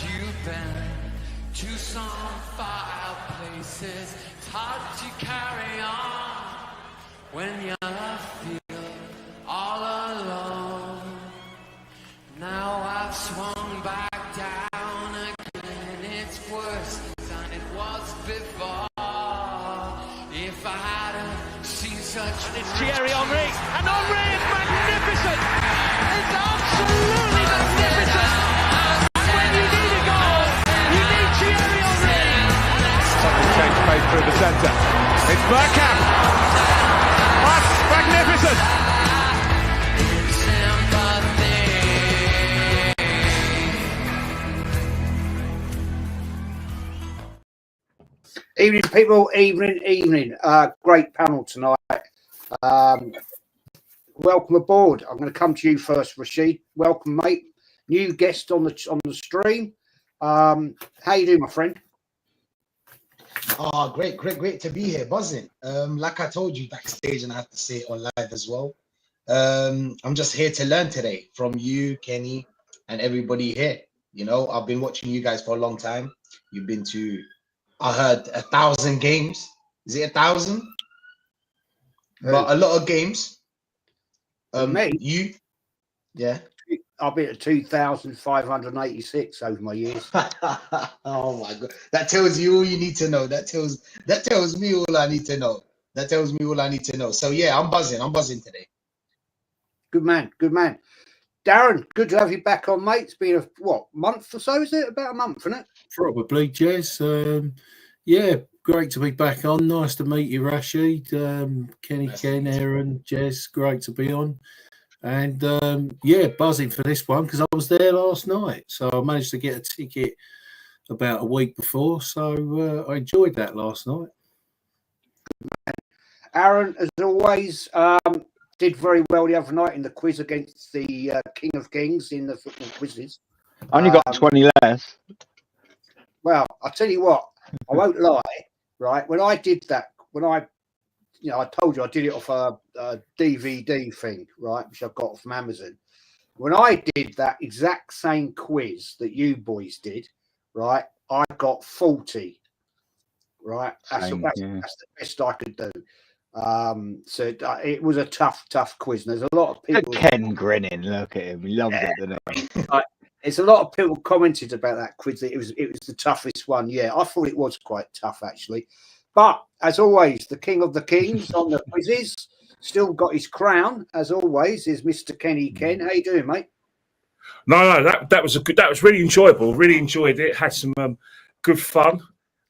you've been to some fireplaces. It's hard to carry on when you feel all alone. Now I've swung back down again. It's worse than it was before. If I hadn't seen such... And it's Thierry Henry. And Henry is magnificent. It's absolutely magnificent. And when you need a goal, you need Thierry Henry. Something changed pace through the centre. It's Bergkamp. That's magnificent. Evening, people. Evening. Great panel tonight. Welcome aboard. I'm going to come to you first, Rashid. Welcome, mate. New guest on the stream. How you doing, my friend? Oh, great to be here. Buzzing. Like I told you backstage, and I have to say it on live as well. I'm just here to learn today from you, Kenny, and everybody here. You know, I've been watching you guys for a long time. You've been to, I heard, 1,000 games. Is it 1,000? But a lot of games. Mate, you, yeah. I've been at 2,586 over my years. Oh my God, that tells you all you need to know. That tells me all I need to know. So yeah, I'm buzzing today. Good man. Darren, good to have you back on, mate. It's been a month or so, is it? About a month, isn't it? Probably, Jez. Yeah, great to be back on. Nice to meet you, Rashid. Kenny, Ken, Aaron, Jez, great to be on. And yeah, buzzing for this one because I was there last night. So I managed to get a ticket about a week before. So I enjoyed that last night. Aaron, as always, did very well the other night in the quiz against the King of Kings in the football quizzes. Only got 20 less. Well, I'll tell you what, I won't lie, right? When I did that, I told you I did it off a DVD thing, right, which I got from Amazon. When I did that exact same quiz that you boys did, right, I got 40, right? That's the best I could do. So it was a tough quiz. And there's a lot of people. Ken grinning, look at him. He loves it, doesn't he? There's a lot of people commented about that quiz that it was the toughest one. Yeah, I thought it was quite tough actually. But as always, the king of the kings on the quizzes still got his crown. As always, is Mr. Kenny Ken. How you doing, mate? No, that was that was really enjoyable. Really enjoyed it. Had some good fun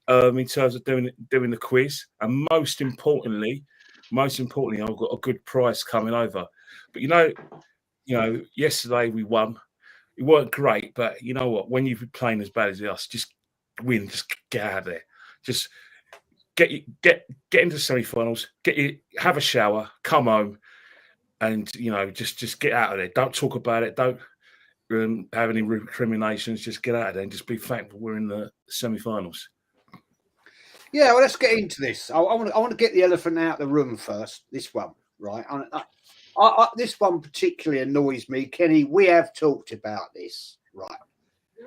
in terms of doing the quiz, and most importantly, I've got a good prize coming over. But you know, yesterday we won. It weren't great, but you know what? When you've been playing as bad as us, just win. Just get out of there. Just get into the semi-finals. Have a shower. Come home, and just get out of there. Don't talk about it. Don't have any recriminations. Just get out of there and just be thankful we're in the semi-finals. Yeah, well, let's get into this. I want to get the elephant out of the room first. This one, right? This one particularly annoys me, Kenny. We have talked about this, right?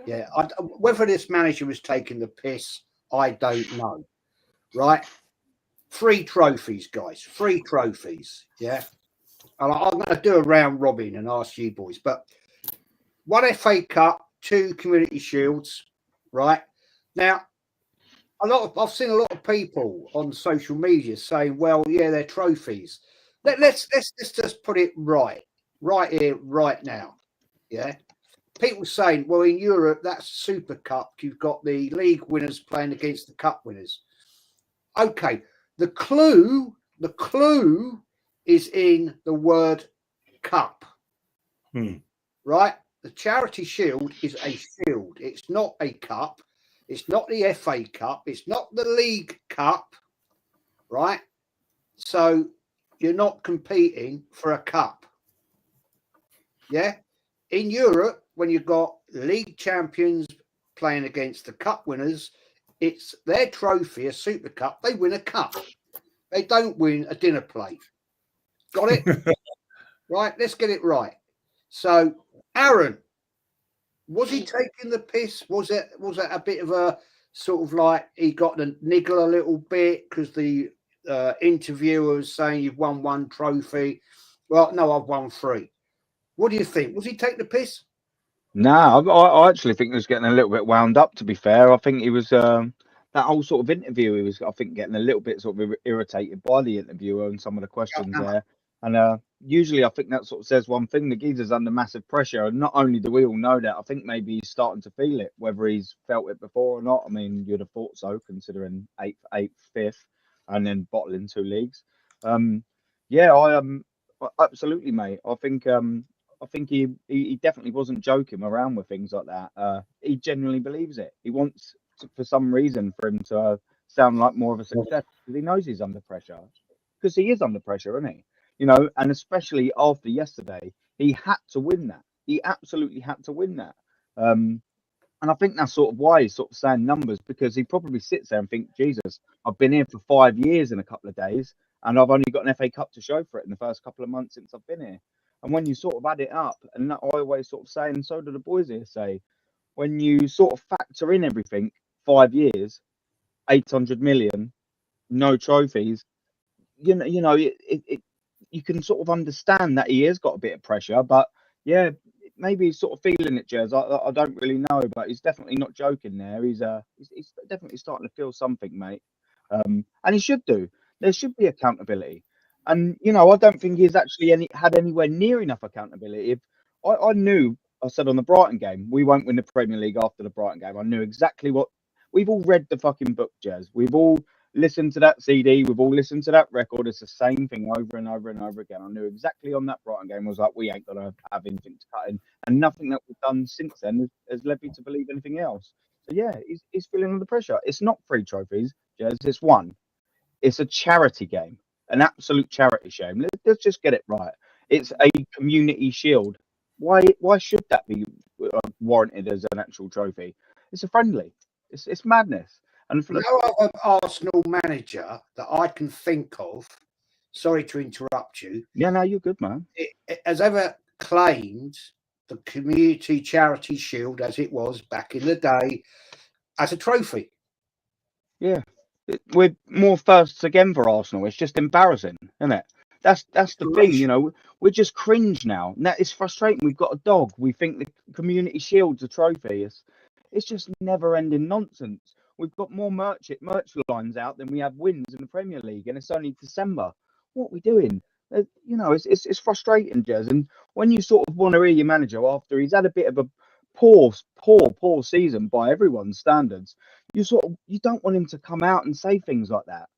Yeah, whether this manager was taking the piss, I don't know, right? 3 trophies, guys. 3 trophies, yeah. And I'm going to do a round robin and ask you boys, but 1 FA Cup, 2 Community Shields, right? Now, I've seen a lot of people on social media saying, "Well, yeah, they're trophies." Let's just put it right here, right now. Yeah, people saying, "Well, in Europe, that's Super Cup. You've got the league winners playing against the cup winners." Okay, the clue is in the word cup, right? The Charity Shield is a shield. It's not a cup. It's not the FA Cup. It's not the League Cup, right? So you're not competing for a cup. Yeah? In Europe, when you've got league champions playing against the cup winners, it's their trophy, a Super Cup. They win a cup. They don't win a dinner plate. Got it? Right? Let's get it right. So, Aaron, Was he taking the piss? Was it a bit of a sort of like he got the niggle a little bit because the interviewer was saying you've won 1 trophy? Well, no, I've won 3. What do you think? Was he taking the piss? Nah, I actually think he was getting a little bit wound up. To be fair, I think he was that whole sort of interview. He was, I think, getting a little bit sort of irritated by the interviewer and some of the questions there. And usually, I think that sort of says one thing: the geezer's under massive pressure. And not only do we all know that, I think maybe he's starting to feel it. Whether he's felt it before or not, I mean, you'd have thought so, considering eighth, fifth, and then bottling 2 leagues. Yeah, absolutely, mate. I think he definitely wasn't joking around with things like that. He genuinely believes it. He wants, for some reason, for him to sound like more of a success because he knows he's under pressure. Because he is under pressure, isn't he? You know, and especially after yesterday, he had to win that. He absolutely had to win that. And I think that's sort of why he's sort of saying numbers, because he probably sits there and thinks, Jesus, I've been here for 5 years in a couple of days, and I've only got an FA Cup to show for it in the first couple of months since I've been here. And when you sort of add it up, and that I always sort of say, and so do the boys here say, when you sort of factor in everything, 5 years, 800 million, no trophies, you know, you can sort of understand that he has got a bit of pressure. But yeah, maybe he's sort of feeling it, Jez. I don't really know, but he's definitely not joking there. He's definitely starting to feel something, mate. And he should do. There should be accountability. And you know, I don't think he's actually had anywhere near enough accountability. If I knew, I said on the Brighton game, we won't win the Premier League after the Brighton game. I knew exactly what we've all read the fucking book, Jez. We've all listened to that CD. We've all listened to that record. It's the same thing over and over and over again. I knew exactly on that Brighton game. I was like, we ain't gonna have anything to cut in, and nothing that we've done since then has led me to believe anything else. So yeah, he's feeling under pressure. It's not 3 trophies, Jez. It's 1. It's a charity game. An absolute charity shame. Let's just get it right. It's a community shield. Why should that be warranted as an actual trophy? It's a friendly. It's madness. And for no other Arsenal manager that I can think of, sorry to interrupt you. Yeah, no, you're good, man. It has ever claimed the community charity shield, as it was back in the day, as a trophy. Yeah. We're more firsts again for Arsenal. It's just embarrassing, isn't it? That's the thing, you know. We're just cringe now. And that is frustrating. We've got a dog. We think the community shield's a trophy. It's just never-ending nonsense. We've got more merch lines out than we have wins in the Premier League, and it's only December. What are we doing? You know, it's frustrating, Jez. And when you sort of want to hear your manager after he's had a bit of a poor season by everyone's standards, you don't want him to come out and say things like that.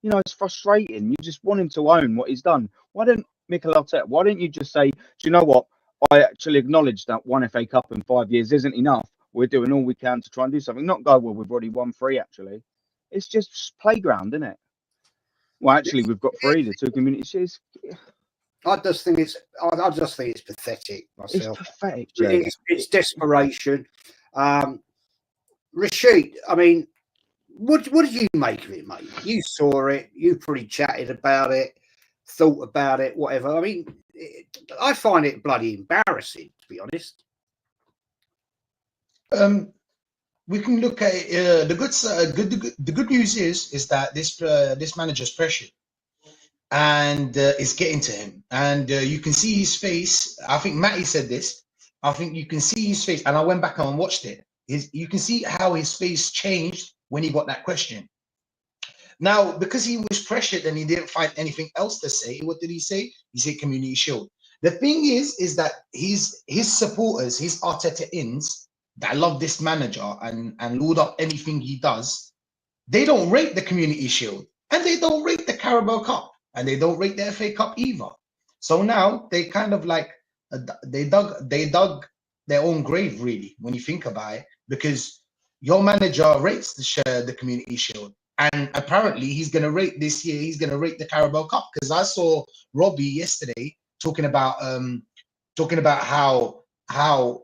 You know, it's frustrating. You just want him to own what he's done. Why don't you just say, do you know what? I actually acknowledge that 1 FA Cup in 5 years isn't enough. We're doing all we can to try and do something. Not go, well, we've already won 3, actually. It's just playground, isn't it? Well, actually, we've got 3, the 2 community shares. I just think it's pathetic myself. It's pathetic, it's desperation. Rashid, I mean, what did you make of it, mate? You saw it. You probably chatted about it, thought about it, whatever. I mean, I find it bloody embarrassing, to be honest. We can look at it, the good news is that this manager's pressured, and it's getting to him, and you can see his face. I think Matty said this. I think you can see his face, and I went back and watched it. You can see how his face changed when he got that question. Now, because he was pressured and he didn't find anything else to say, what did he say? He said community shield. The thing is that his supporters, his Arteta-ins that love this manager and lord up anything he does, they don't rate the community shield, and they don't rate the Carabao Cup, and they don't rate the FA Cup either. So now they kind of like they dug their own grave, really, when you think about it, because your manager rates the community shield, and apparently he's going to rate this year. He's going to rate the Carabao Cup, because I saw Robbie yesterday talking about how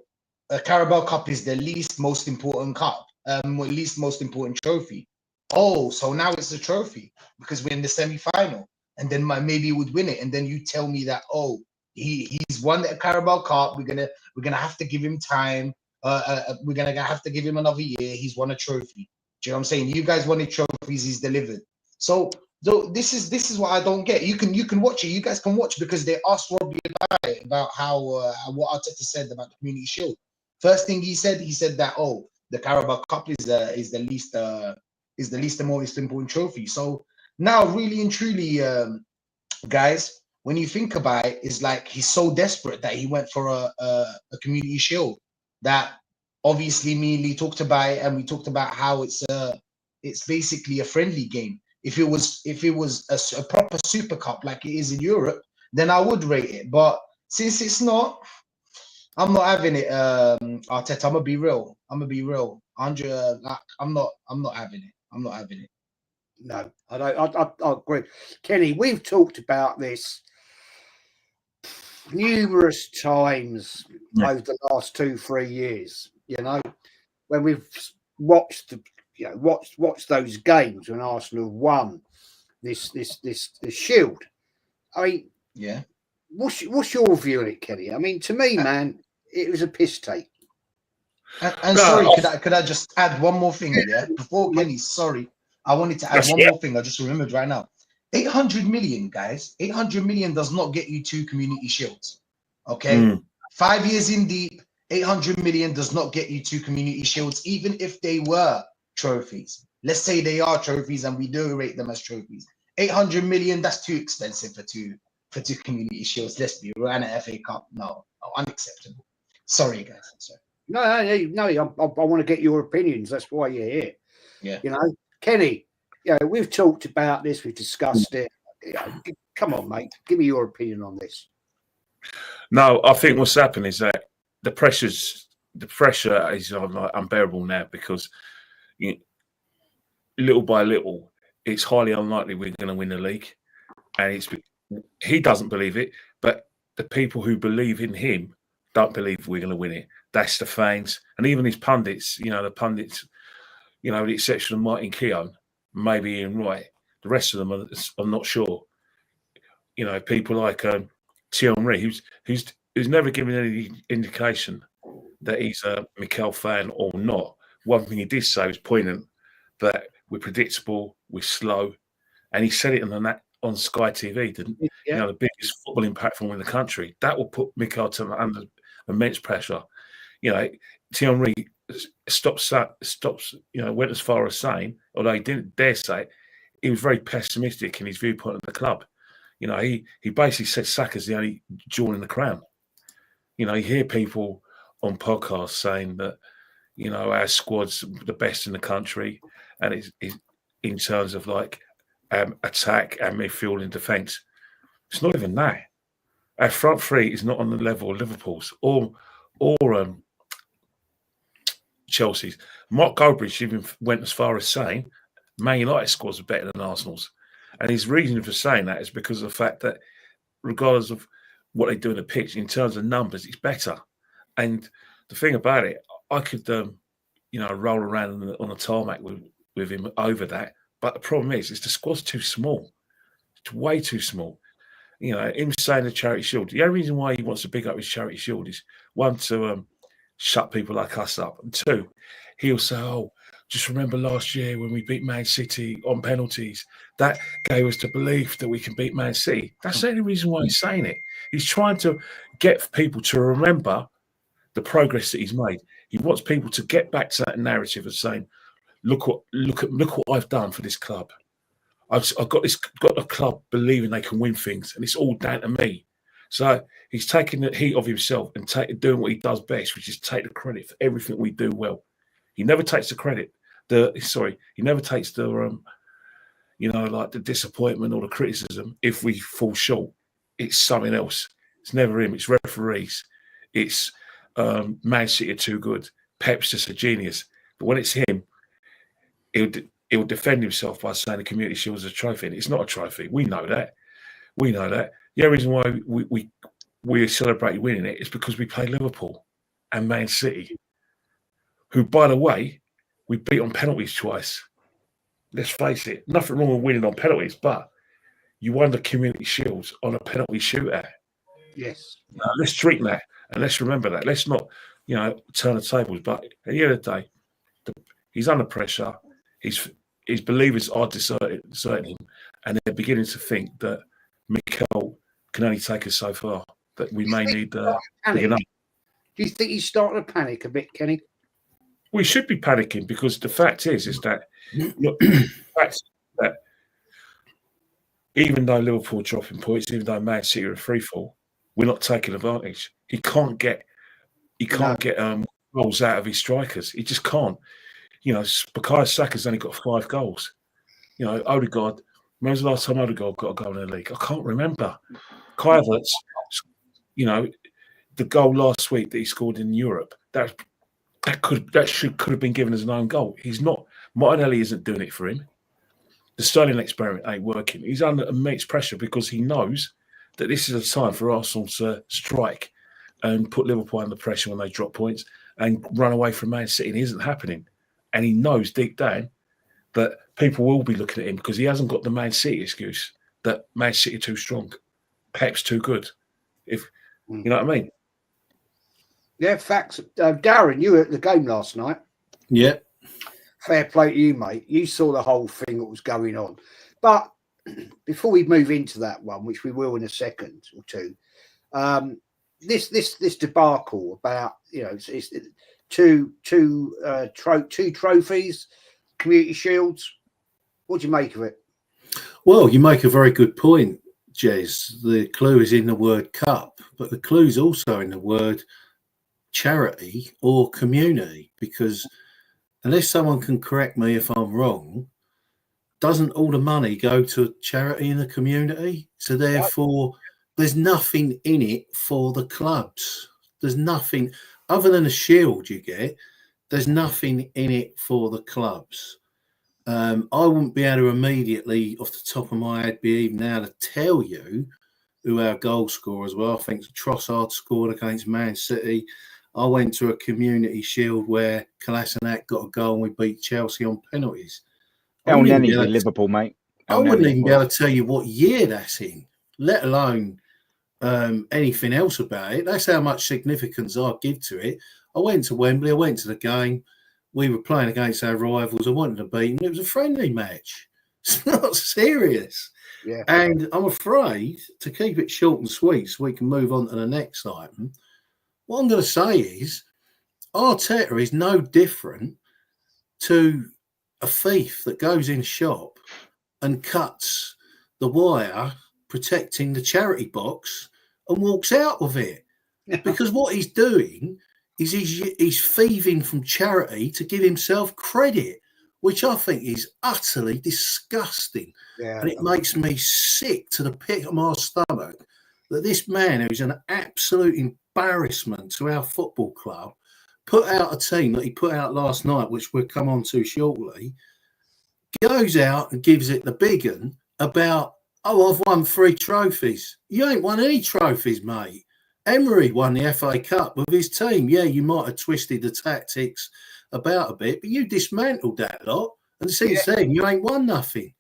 a Carabao Cup is the least most important cup, least most important trophy. Oh, so now it's a trophy because we're in the semi-final, and then maybe he would win it, and then you tell me that, oh, he's won the Carabao Cup. We're gonna have to give him time. we're gonna have to give him another year. He's won a trophy. Do you know what I'm saying? You guys wanted trophies, he's delivered. So this is what I don't get. You can watch it. You guys can watch because they asked Robbie about it, about how what Arteta said about the Community Shield. First thing he said that the Carabao Cup is the least the most important trophy. So now, really and truly, guys, when you think about it, it's like he's so desperate that he went for a Community Shield. That obviously me and Lee talked about it, and we talked about how it's basically a friendly game. If it was a proper Super Cup like it is in Europe, then I would rate it. But since it's not, I'm not having it. Arteta, I'm gonna be real. 100. Like, I'm not having it. I'm not having it. No, I don't. I agree, Kenny. We've talked about this numerous times over the last 2-3 years. You know, when we've watched those games when Arsenal won this Shield. I mean, yeah. What's your view on it, Kenny? I mean, to me, man, it was a piss take. And sorry, could I just add one more thing? Yeah, before Kenny, sorry, I wanted to add one more thing. I just remembered right now. 800 million, guys. 800 million does not get you 2 Community Shields. Okay, 5 years in deep. 800 million does not get you 2 Community Shields, even if they were trophies. Let's say they are trophies and we do rate them as trophies. 800 million, that's too expensive for two Community Shields. Let's be real. And an FA Cup, no, unacceptable. Sorry, guys. Sorry. No, I want to get your opinions. That's why you're here. Yeah. You know, Kenny, we've talked about this. We've discussed it. Come on, mate. Give me your opinion on this. No, I think what's happened is that the pressure is unbearable now because little by little, it's highly unlikely we're going to win the league. And he doesn't believe it, but the people who believe in him don't believe we're going to win it. That's the fans. And even his pundits, with the exception of Martin Keown, maybe Ian Wright, the rest of them are not sure. People like Thierry, who's never given any indication that he's a Mikel fan or not. One thing he did say was poignant, that we're predictable, we're slow. And he said it on Sky TV, didn't he? Yeah. The biggest footballing platform in the country. That will put Mikel under immense pressure. Thierry stops, went as far as saying, although he didn't dare say it, he was very pessimistic in his viewpoint of the club. He basically said Saka's the only jewel in the crown. You hear people on podcasts saying that, our squad's the best in the country, and it's in terms of attack and midfield and defence. It's not even that. Our front three is not on the level of Liverpool's or Chelsea's. Mark Goldbridge even went as far as saying Man United squads are better than Arsenal's. And his reason for saying that is because of the fact that regardless of what they do in the pitch, in terms of numbers, it's better. And the thing about it, I could, roll around on a tarmac with him over that. But the problem is the squad's too small. It's way too small. Him saying the Charity Shield, the only reason why he wants to big up his Charity Shield is, one, to shut people like us up. And two, he'll say, just remember last year when we beat Man City on penalties, that gave us the belief that we can beat Man City. That's the only reason why he's saying it. He's trying to get people to remember the progress that he's made. He wants people to get back to that narrative of saying, look what I've done for this club. I've got the club believing they can win things, and it's all down to me. So he's taking the heat of himself and doing what he does best, which is take the credit for everything we do well. He never takes the credit. He never takes the the disappointment or the criticism if we fall short. It's something else. It's never him. It's referees. It's Man City are too good. Pep's just a genius. But when it's him, he'll defend himself by saying the Community Shield is a trophy. And it's not a trophy. We know that. The only reason why we celebrate winning it is because we play Liverpool and Man City, who, by the way, we beat on penalties twice. Let's face it, nothing wrong with winning on penalties, but you won the Community Shields on a penalty shootout. Yes. Let's treat that, and let's remember that. Let's not turn the tables. But at the end of the day, he's under pressure. His believers are deserting him, and they're beginning to think that Mikel can only take us so far. That we may need bigger numbers. Do you think he's starting to panic a bit, Kenny? We should be panicking because the fact is that look, the fact is that even though Liverpool are dropping points, even though Man City are a free fall, we're not taking advantage. He can't get goals out of his strikers. He just can't. Bukayo Saka's only got 5 goals. Odegaard. When was the last time Odegaard got a goal in the league? I can't remember. Kai Havertz, the goal last week that he scored in Europe, that could have been given as an own goal. He's not. Martinelli isn't doing it for him. The Sterling experiment ain't working. He's under immense pressure because he knows that this is a time for Arsenal to strike and put Liverpool under pressure when they drop points and run away from Man City. And it isn't happening. And he knows deep down that people will be looking at him because he hasn't got the Man City excuse that Man City are too strong. Pep's too good. You know what I mean? Yeah, facts. Darren, you were at the game last night. Yeah. Fair play to you, mate. You saw the whole thing that was going on. But before we move into that one, which we will in a second or two, this debacle about it's two trophies, community shields. What do you make of it? Well, you make a very good point, Jez. The clue is in the word cup, but the clue is also in the word charity or community, because unless someone can correct me if I'm wrong, doesn't all the money go to charity in the community? So therefore, there's nothing in it for the clubs. There's nothing other than a shield you get. There's nothing in it for the clubs. I wouldn't be able to immediately, off the top of my head, be even able to tell you who our goal scorers were. I think Trossard scored against Man City. I went to a community shield where Kolasinac got a goal and we beat Chelsea on penalties. El Neni did Liverpool, mate. I wouldn't even be able to tell you what year that's in, let alone anything else about it. That's how much significance I give to it. I went to Wembley. I went to the game. We were playing against our rivals. I wanted to beat them. It was a friendly match. It's not serious. Yeah. And I'm afraid, to keep it short and sweet so we can move on to the next item, what I'm going to say is Arteta is no different to a thief that goes in a shop and cuts the wire protecting the charity box and walks out of it. Because what he's doing is he's thieving from charity to give himself credit, which I think is utterly disgusting. Yeah, and it makes me sick to the pit of my stomach that this man, who's an absolute embarrassment to our football club, put out a team that he put out last night, which we'll come on to shortly, goes out and gives it the big un about, I've won 3 trophies. You ain't won any trophies, mate. Emery won the FA Cup with his team. Yeah, you might have twisted the tactics about a bit, but you dismantled that lot. And since then, you ain't won nothing.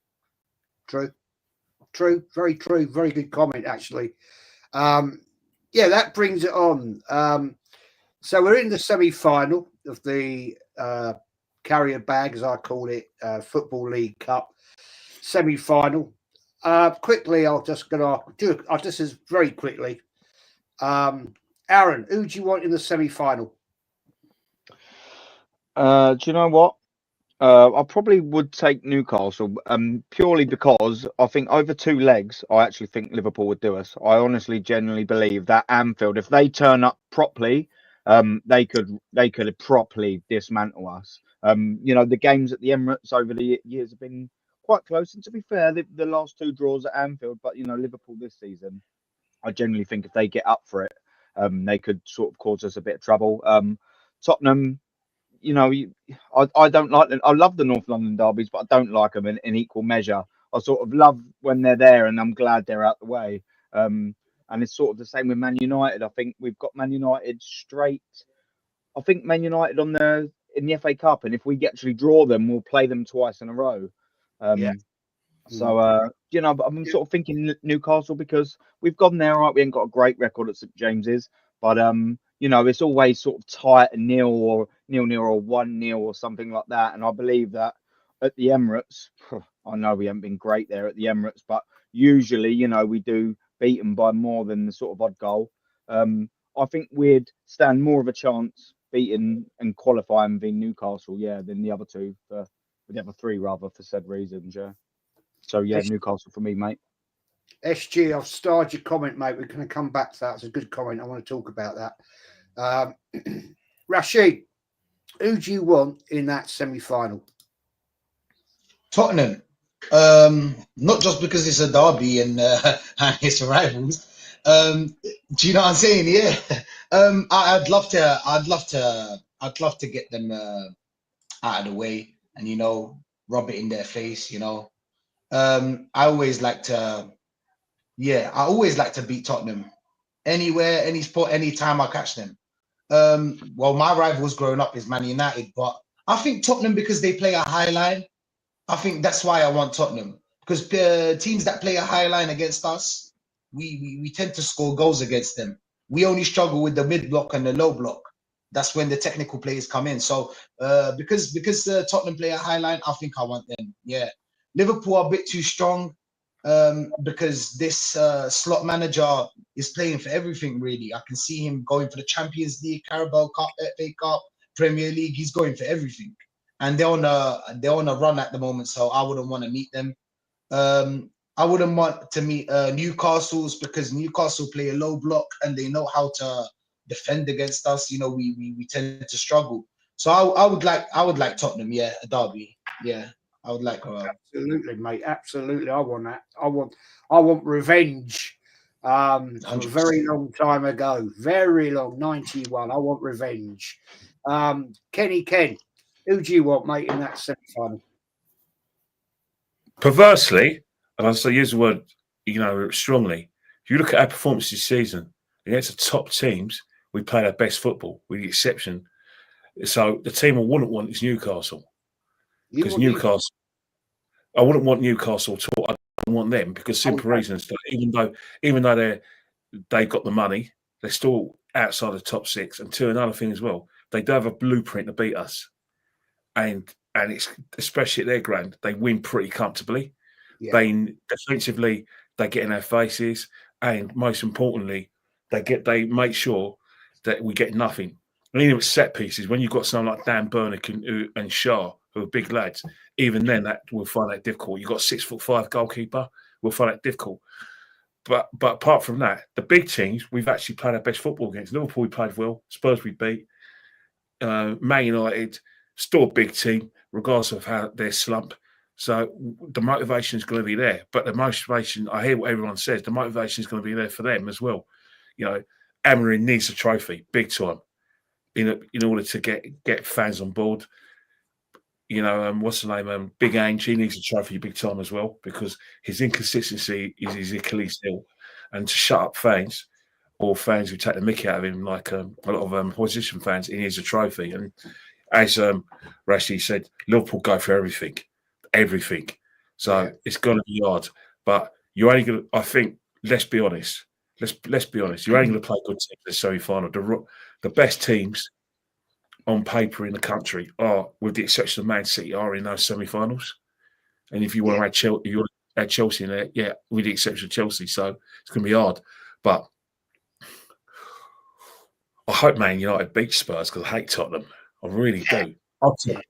True. Very true. Very good comment, actually. That brings it on. So we're in the semi-final of the Carrier Bag, as I call it, Football League Cup semi-final. Quickly, I'll just very quickly. Aaron, who do you want in the semi-final? Do you know what? I probably would take Newcastle, purely because I think over 2 legs, I actually think Liverpool would do us. I honestly, genuinely believe that Anfield, if they turn up properly, they could properly dismantle us. The games at the Emirates over the years have been quite close, and to be fair, the last 2 draws at Anfield, but Liverpool this season, I generally think if they get up for it, they could sort of cause us a bit of trouble. Tottenham, I don't like them. I love the North London derbies, but I don't like them in equal measure. I sort of love when they're there, and I'm glad they're out the way. And it's sort of the same with Man United. I think we've got Man United straight. I think Man United in the FA Cup, and if we actually draw them, we'll play them twice in a row. So, I'm sort of thinking Newcastle because we've gone there, right? We ain't got a great record at St James's, but you know, it's always sort of tight and nil or 0-0 or 1-0 or something like that. And I believe that at the Emirates, I know we haven't been great there at the Emirates, but usually, you know, we do beat them by more than the sort of odd goal. I think we'd stand more of a chance beating and qualifying v Newcastle, than the other two, the other three rather, for said reasons, So Newcastle for me, mate. SG, I've starred your comment, mate. We're going to come back to that. It's a good comment. I want to talk about that. Rashid, who do you want in that semi-final? Tottenham. Not just because it's a derby and it's rivals. Do you know what I'm saying? Yeah. I'd love to get them out of the way and, you know, rub it in their face, you know. I always like to beat Tottenham. Anywhere, any sport, anytime I catch them. Well, my rivals growing up is Man United, but I think Tottenham, because they play a high line, I think that's why I want Tottenham. Because teams that play a high line against us, we tend to score goals against them. We only struggle with the mid block and the low block. That's when the technical players come in. So because Tottenham play a high line, I think I want them. Yeah, Liverpool are a bit too strong because this slot manager is playing for everything. Really, I can see him going for the Champions League, Carabao Cup, FA Cup, Premier League. He's going for everything, and they're on a run at the moment. So I wouldn't want to meet them. I wouldn't want to meet Newcastle's, because Newcastle play a low block and they know how to defend against us. You know, we tend to struggle. So I would like Tottenham, a derby. Yeah, I would like Absolutely, mate. Absolutely. I want that. I want revenge. From a very long time ago. Very long, 91. I want revenge. Ken, who do you want, mate, in that semi-final? Perversely, and I say use the word, you know, strongly, if you look at our performance this season against the top teams, we played our best football, with the exception. So the team I wouldn't want is Newcastle. Because Newcastle, I wouldn't want Newcastle at all. I don't want them, because simple reasons that even though they got the money, they're still outside the top six. And another thing as well, they do have a blueprint to beat us. And it's especially at their ground, they win pretty comfortably. Yeah. They defensively, they get in our faces, and most importantly, they make sure that we get nothing. And even with set pieces, when you've got someone like Dan Burnick and Shaw, who are big lads, even then that we'll find that difficult. You've got a 6'5" goalkeeper, we'll find that difficult. But apart from that, the big teams, we've actually played our best football against. Liverpool, we played well. Spurs, we beat. Man United, still a big team, regardless of how their slump. So the motivation is going to be there. But the motivation, I hear what everyone says, the motivation is going to be there for them as well. You know, Amorim needs a trophy, big time, in order to get fans on board. You know, what's the name? Big Ange, he needs a trophy big time as well, because his inconsistency is his Achilles heel. And to shut up fans, or fans who take the mickey out of him, like a lot of opposition fans, he needs a trophy. And as Rashid said, Liverpool go for everything. So it's going to be hard. But you're only going to, I think, let's be honest. Let's be honest. You're only going to play good teams in the semi-final. The best teams on paper in the country are, with the exception of Man City, are in those semi-finals. And if you want to add Chelsea in there, with the exception of Chelsea. So it's going to be hard. But I hope Man United beat Spurs, because I hate Tottenham. I really do.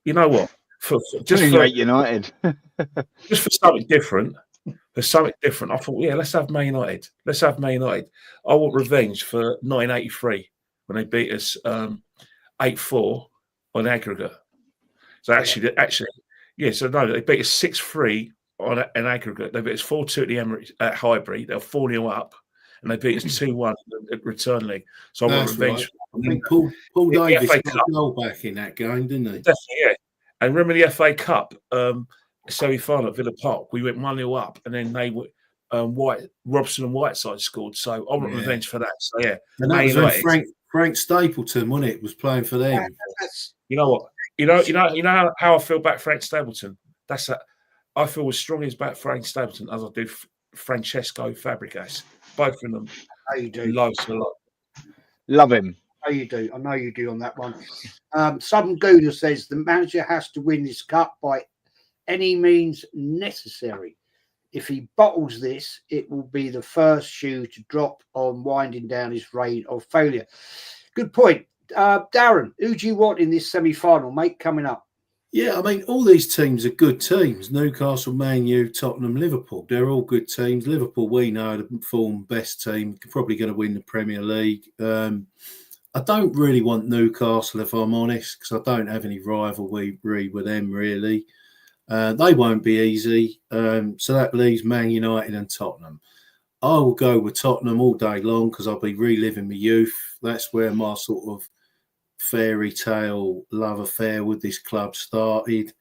You know what? Just for United. Just for something different. There's something different. I thought, let's have Man United. I want revenge for 1983 when they beat us 8-4 on aggregate. So actually, so no, they beat us 6-3 on an aggregate. They beat us 4-2 at the Emirates at Highbury. They were 4-0 up, and they beat us 2-1 at return leg. So I want revenge. Right. I mean, Paul Davis got a goal back in that game, didn't he? Definitely, yeah. And remember the FA Cup semi-final at Villa Park? We went 1-0 up, and then they were Robson and Whiteside scored. So I want revenge for that. So and that was when Frank Stapleton, wasn't it, was playing for them. You know what? You know how I feel about Frank Stapleton. I feel as strongly about Frank Stapleton as I do Francesco Fabregas. Both of them. How you do? Loves a lot. Love him. know you do. I know you do on that one. Southern Gouda says the manager has to win this cup by any means necessary. If he bottles this, it will be the first shoe to drop on winding down his reign of failure. Good point. Darren, who do you want in this semi-final, mate, coming up? Yeah, I mean, all these teams are good teams. Newcastle, Man U, Tottenham, Liverpool. They're all good teams. Liverpool, we know, the form best team, probably going to win the Premier League. I don't really want Newcastle, if I'm honest, because I don't have any rivalry with them, really. They won't be easy. So that leaves Man United and Tottenham. I will go with Tottenham all day long because I'll be reliving my youth. That's where my sort of fairy tale love affair with this club started.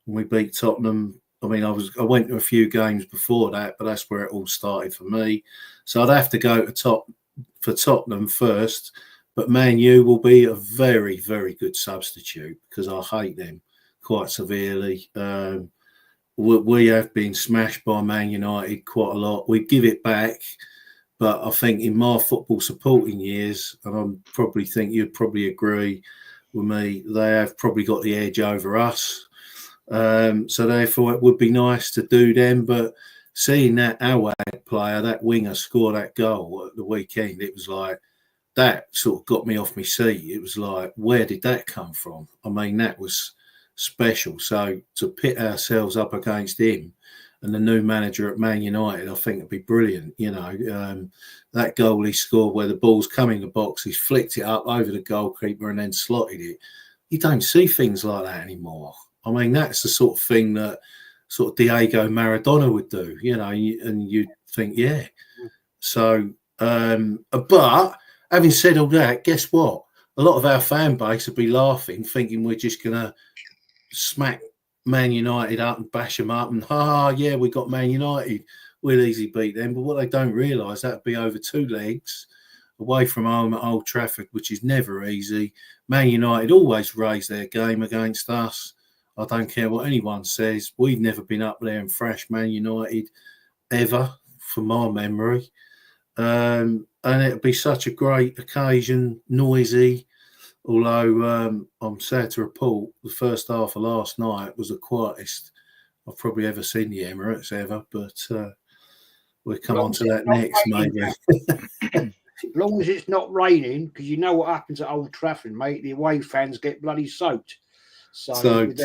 When we beat Tottenham, I mean, I went to a few games before that, but that's where it all started for me. So I'd have to go for Tottenham first, but Man U will be a very, very good substitute because I hate them quite severely. We have been smashed by Man United quite a lot. We give it back. But I think in my football supporting years, and I probably think you'd probably agree with me, they have probably got the edge over us. So therefore, it would be nice to do them. But seeing that Awad player, that winger, score that goal at the weekend, it was like, that sort of got me off my seat. It was like, where did that come from? I mean, that was special. So to pit ourselves up against him, and the new manager at Man United, I think it'd be brilliant. You know, that goal he scored where the ball's coming in the box, he's flicked it up over the goalkeeper and then slotted it. You don't see things like that anymore. I mean, that's the sort of thing that sort of Diego Maradona would do, you know, and you think, yeah. So, but having said all that, guess what? A lot of our fan base would be laughing, thinking we're just going to smack Man United up and bash them up and yeah, we got Man United, we'll easily beat them. But what they don't realise, that'd be over two legs away from home at Old Trafford, which is never easy. Man United always raise their game against us. I don't care what anyone says. We've never been up there and thrashed Man United ever, from my memory. And it'd be such a great occasion, noisy. Although I'm sad to report, the first half of last night was the quietest I've probably ever seen the Emirates ever. But we'll come on to that next, maybe. As long as it's not raining, because you know what happens at Old Trafford, mate. The away fans get bloody soaked. Do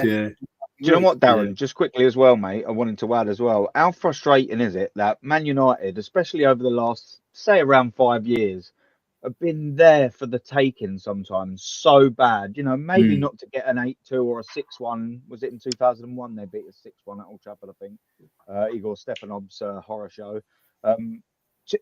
you know what, Darren? Yeah. Just quickly as well, mate, I wanted to add as well, how frustrating is it that Man United, especially over the last, say, around 5 years, have been there for the taking sometimes so bad, you know, maybe not to get an 8-2 or a 6-1. Was it in 2001 they beat a 6-1 at Old Trafford, I think, Igor Stepanov's horror show.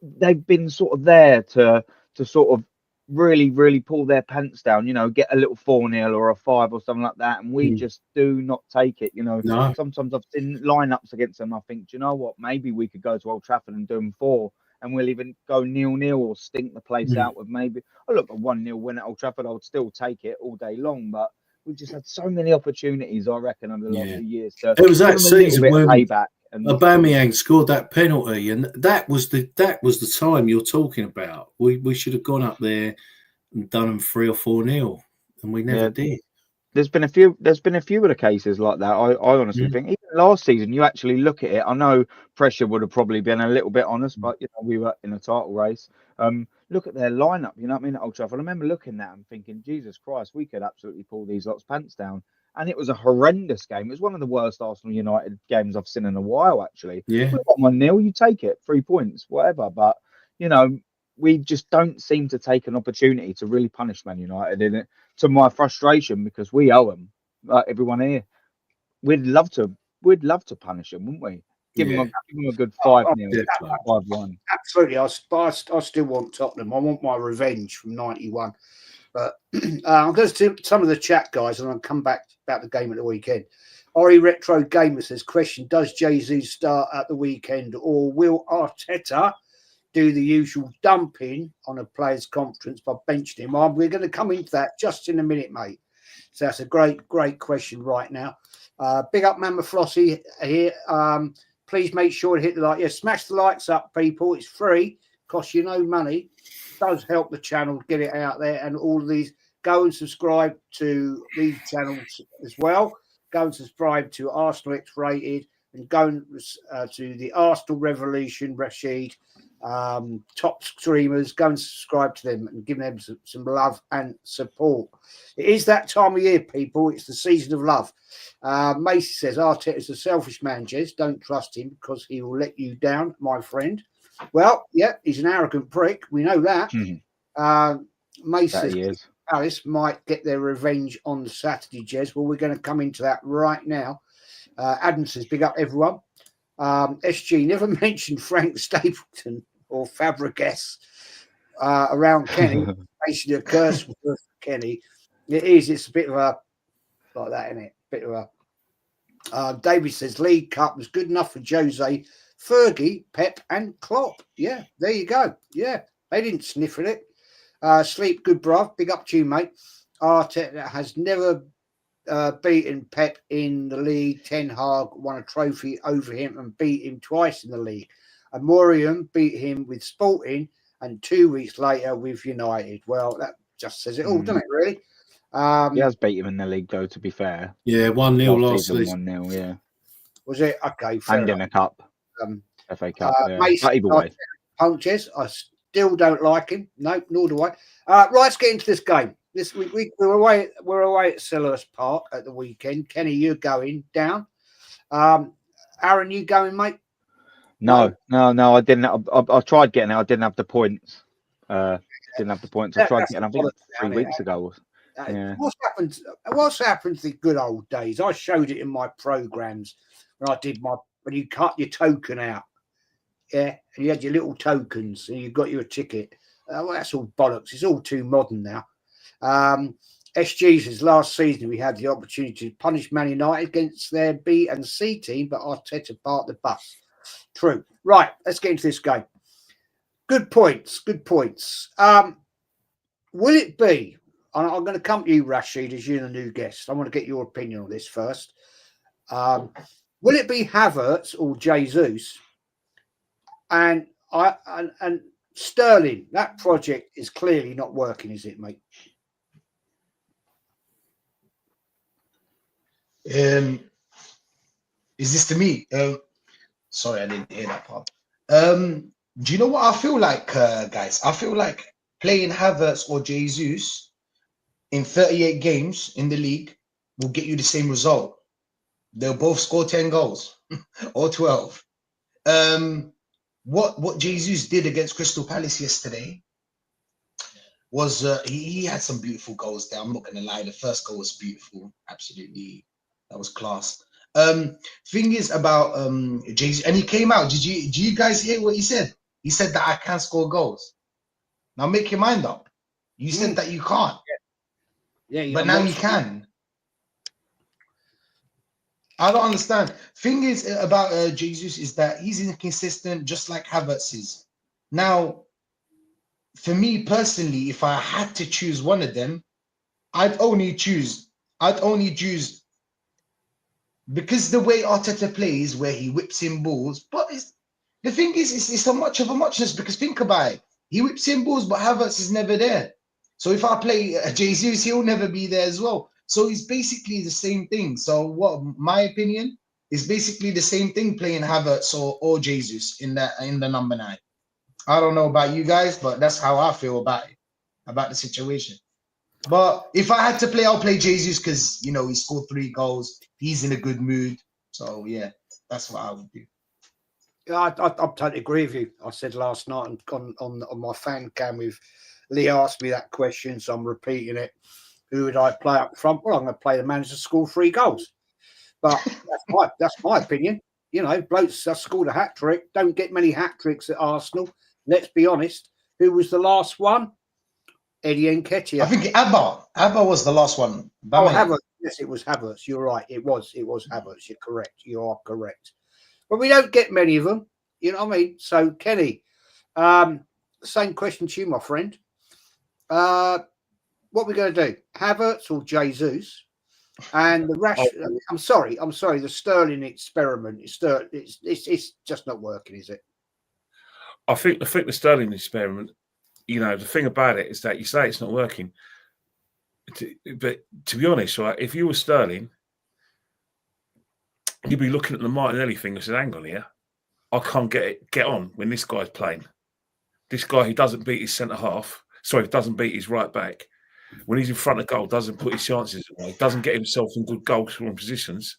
They've been sort of there to sort of really pull their pants down, you know, get a little 4-0 or a 5 or something like that, and we just do not take it, you know. No. Sometimes I've seen lineups against them, I think, do you know what, maybe we could go to Old Trafford and do them 4, and we'll even go 0-0 or stink the place out with maybe, look, a 1-0 win at Old Trafford, I would still take it all day long. But we've just had so many opportunities, I reckon, over the last few years. It was that season when Aubameyang scored that penalty, and that was the time you're talking about. We should have gone up there and done them 3 or 4-0, and we never did. There's been a few of the cases like that. I honestly think even last season, you actually look at it. I know pressure would have probably been a little bit on us, but you know, we were in a title race. Look at their lineup, you know what I mean, at Old Trafford. I remember looking at them thinking, Jesus Christ, we could absolutely pull these lots' pants down. And it was a horrendous game. It was one of the worst Arsenal United games I've seen in a while, actually. Yeah. We got 1-0, you take it, 3 points, whatever. But, you know, we just don't seem to take an opportunity to really punish Man United in it, to my frustration, because we owe them, like everyone here. We'd love to punish them, wouldn't we? Give them a good 5-0, 5-1. Absolutely. I still want Tottenham. I want my revenge from 91. But I'm going to some of the chat, guys, and I'll come back about the game at the weekend. Ori Retro Gamer says, question, does Jesus start at the weekend, or will Arteta do the usual dumping on a players' conference by benching him? We're going to come into that just in a minute, mate. So that's a great question right now. Big up Mama Flossie here. Please make sure to hit the like. Yeah, smash the likes up, people. It's free. Costs you no money. does help the channel get it out there, and all of these. Go and subscribe to these channels as well. Go and subscribe to Arsenal X Rated, and go to the Arsenal Revolution, Rashid, top streamers. Go and subscribe to them and give them some love and support. It is that time of year, people. It's the season of love. Macy says, Arteta's a selfish man, Jez. Don't trust him because he will let you down, my friend. Well, yeah, he's an arrogant prick. We know that. Macy says, Palace might get their revenge on Saturday, Jez. Well, we're going to come into that right now. Adam says, big up everyone. SG never mentioned Frank Stapleton or Fabregas around Kenny. Basically a curse for Kenny. It is. It's a bit of a, like that, isn't it? Bit of a. David says, League Cup was good enough for Jose, Fergie, Pep and Klopp. Yeah, there you go. Yeah, they didn't sniff at it. Sleep good, bruv. Big up to you, mate. Arteta has never beaten Pep in the league. Ten Hag won a trophy over him and beat him twice in the league. And Morium beat him with Sporting and 2 weeks later with United. Well, that just says it all, doesn't it, really? He has beat him in the league, though, to be fair. Yeah, 1-0 last season. 1-0, yeah. Was it? Okay, fair And enough. in a cup. FA Cup, yeah. Mason, But either way. Punches, I still don't like him. No, nor do I. Right, let's get into this game. We're away at Selhurst Park at the weekend. Kenny, you're going down. Aaron, you going, mate? No, I didn't. I tried getting it. I didn't have the points. I tried getting. I think 3 weeks ago. Yeah. What's happened to the good old days? I showed it in my programs when you cut your token out. Yeah, and you had your little tokens and you got your ticket. Well, that's all bollocks. It's all too modern now. SG says last season we had the opportunity to punish Man United against their B and C team, but Arteta parked the bus. True. Right, let's get into this game. Good points. Will it be, and I'm going to come to you, Rashid, as you're the new guest. I want to get your opinion on this first. Will it be Havertz or Jesus? And Sterling, that project is clearly not working, is it, mate? Is this to me? Sorry, I didn't hear that part. Do you know what I feel like, guys? I feel like playing Havertz or Jesus in 38 games in the league will get you the same result. They'll both score 10 goals or 12. What Jesus did against Crystal Palace yesterday was he had some beautiful goals there. I'm not going to lie. The first goal was beautiful. Absolutely. That was class. Thing is about Jesus, and he came out. Do you guys hear what he said? He said that I can score goals. Now make your mind up. You said that you can't. Yeah, but now you can. I don't understand. Thing is about Jesus is that he's inconsistent, just like Havertz is. Now, for me personally, if I had to choose one of them, I'd only choose because the way Arteta plays, where he whips in balls. But the thing is, it's so much of a muchness because think about it. He whips in balls, but Havertz is never there. So if I play Jesus, he'll never be there as well. So it's basically the same thing. So what my opinion is basically the same thing playing Havertz or Jesus in the number 9. I don't know about you guys, but that's how I feel about it, about the situation. But if I had to play, I'll play Jesus because he scored 3 goals. He's in a good mood. So yeah, that's what I would do. Yeah, I totally agree with you. I said last night on my fan cam with Lee asked me that question, so I'm repeating it. Who would I play up front? Well, I'm going to play the manager to score 3 goals. But that's my opinion. Blokes that scored a hat-trick. Don't get many hat-tricks at Arsenal. Let's be honest. Who was the last one? Eddie Nketiah. I think Abba was the last one. Havertz. Yes, it was Havertz. You're right. It was Havertz. You're correct. You are correct. But we don't get many of them. You know what I mean? So, Kenny, same question to you, my friend. What are we going to do? Havertz or Jesus? And the I'm sorry. The Sterling experiment. It's just not working, is it? I think the Sterling experiment you know, the thing about it is that you say it's not working. But to be honest, right, if you were Sterling, you'd be looking at the Martinelli thing and said, hang on here, I can't get on when this guy's playing. This guy who doesn't beat his centre-half, doesn't beat his right back, when he's in front of goal, doesn't put his chances away, doesn't get himself in good goal-scoring positions.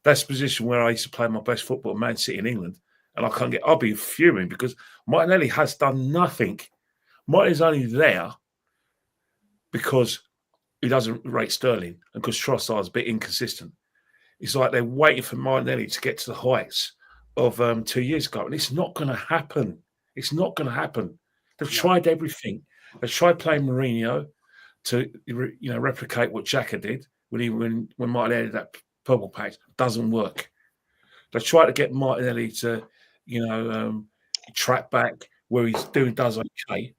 That's the position where I used to play my best football at Man City in England, and I'll be fuming because Martinelli has done nothing. Martinelli's only there because he doesn't rate Sterling and because Trossard's a bit inconsistent. It's like they're waiting for Martinelli to get to the heights of 2 years ago, and it's not going to happen. It's not going to happen. They've tried everything. They've tried playing Mourinho to replicate what Xhaka did when Martinelli had that purple patch. Doesn't work. They tried to get Martinelli to track back where he does okay,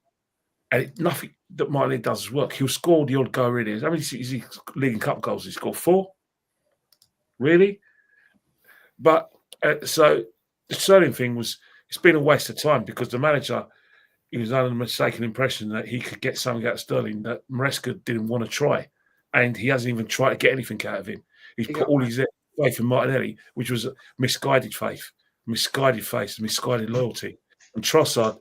and nothing that Martinelli does work. He'll score the odd goal. Really, I mean, is he leading cup goals? He scored 4. Really, but so the Sterling thing it's been a waste of time because the manager, he was under the mistaken impression that he could get something out of Sterling that Maresca didn't want to try, and he hasn't even tried to get anything out of him. He's put all his faith in Martinelli, which was misguided faith, misguided loyalty. And Trossard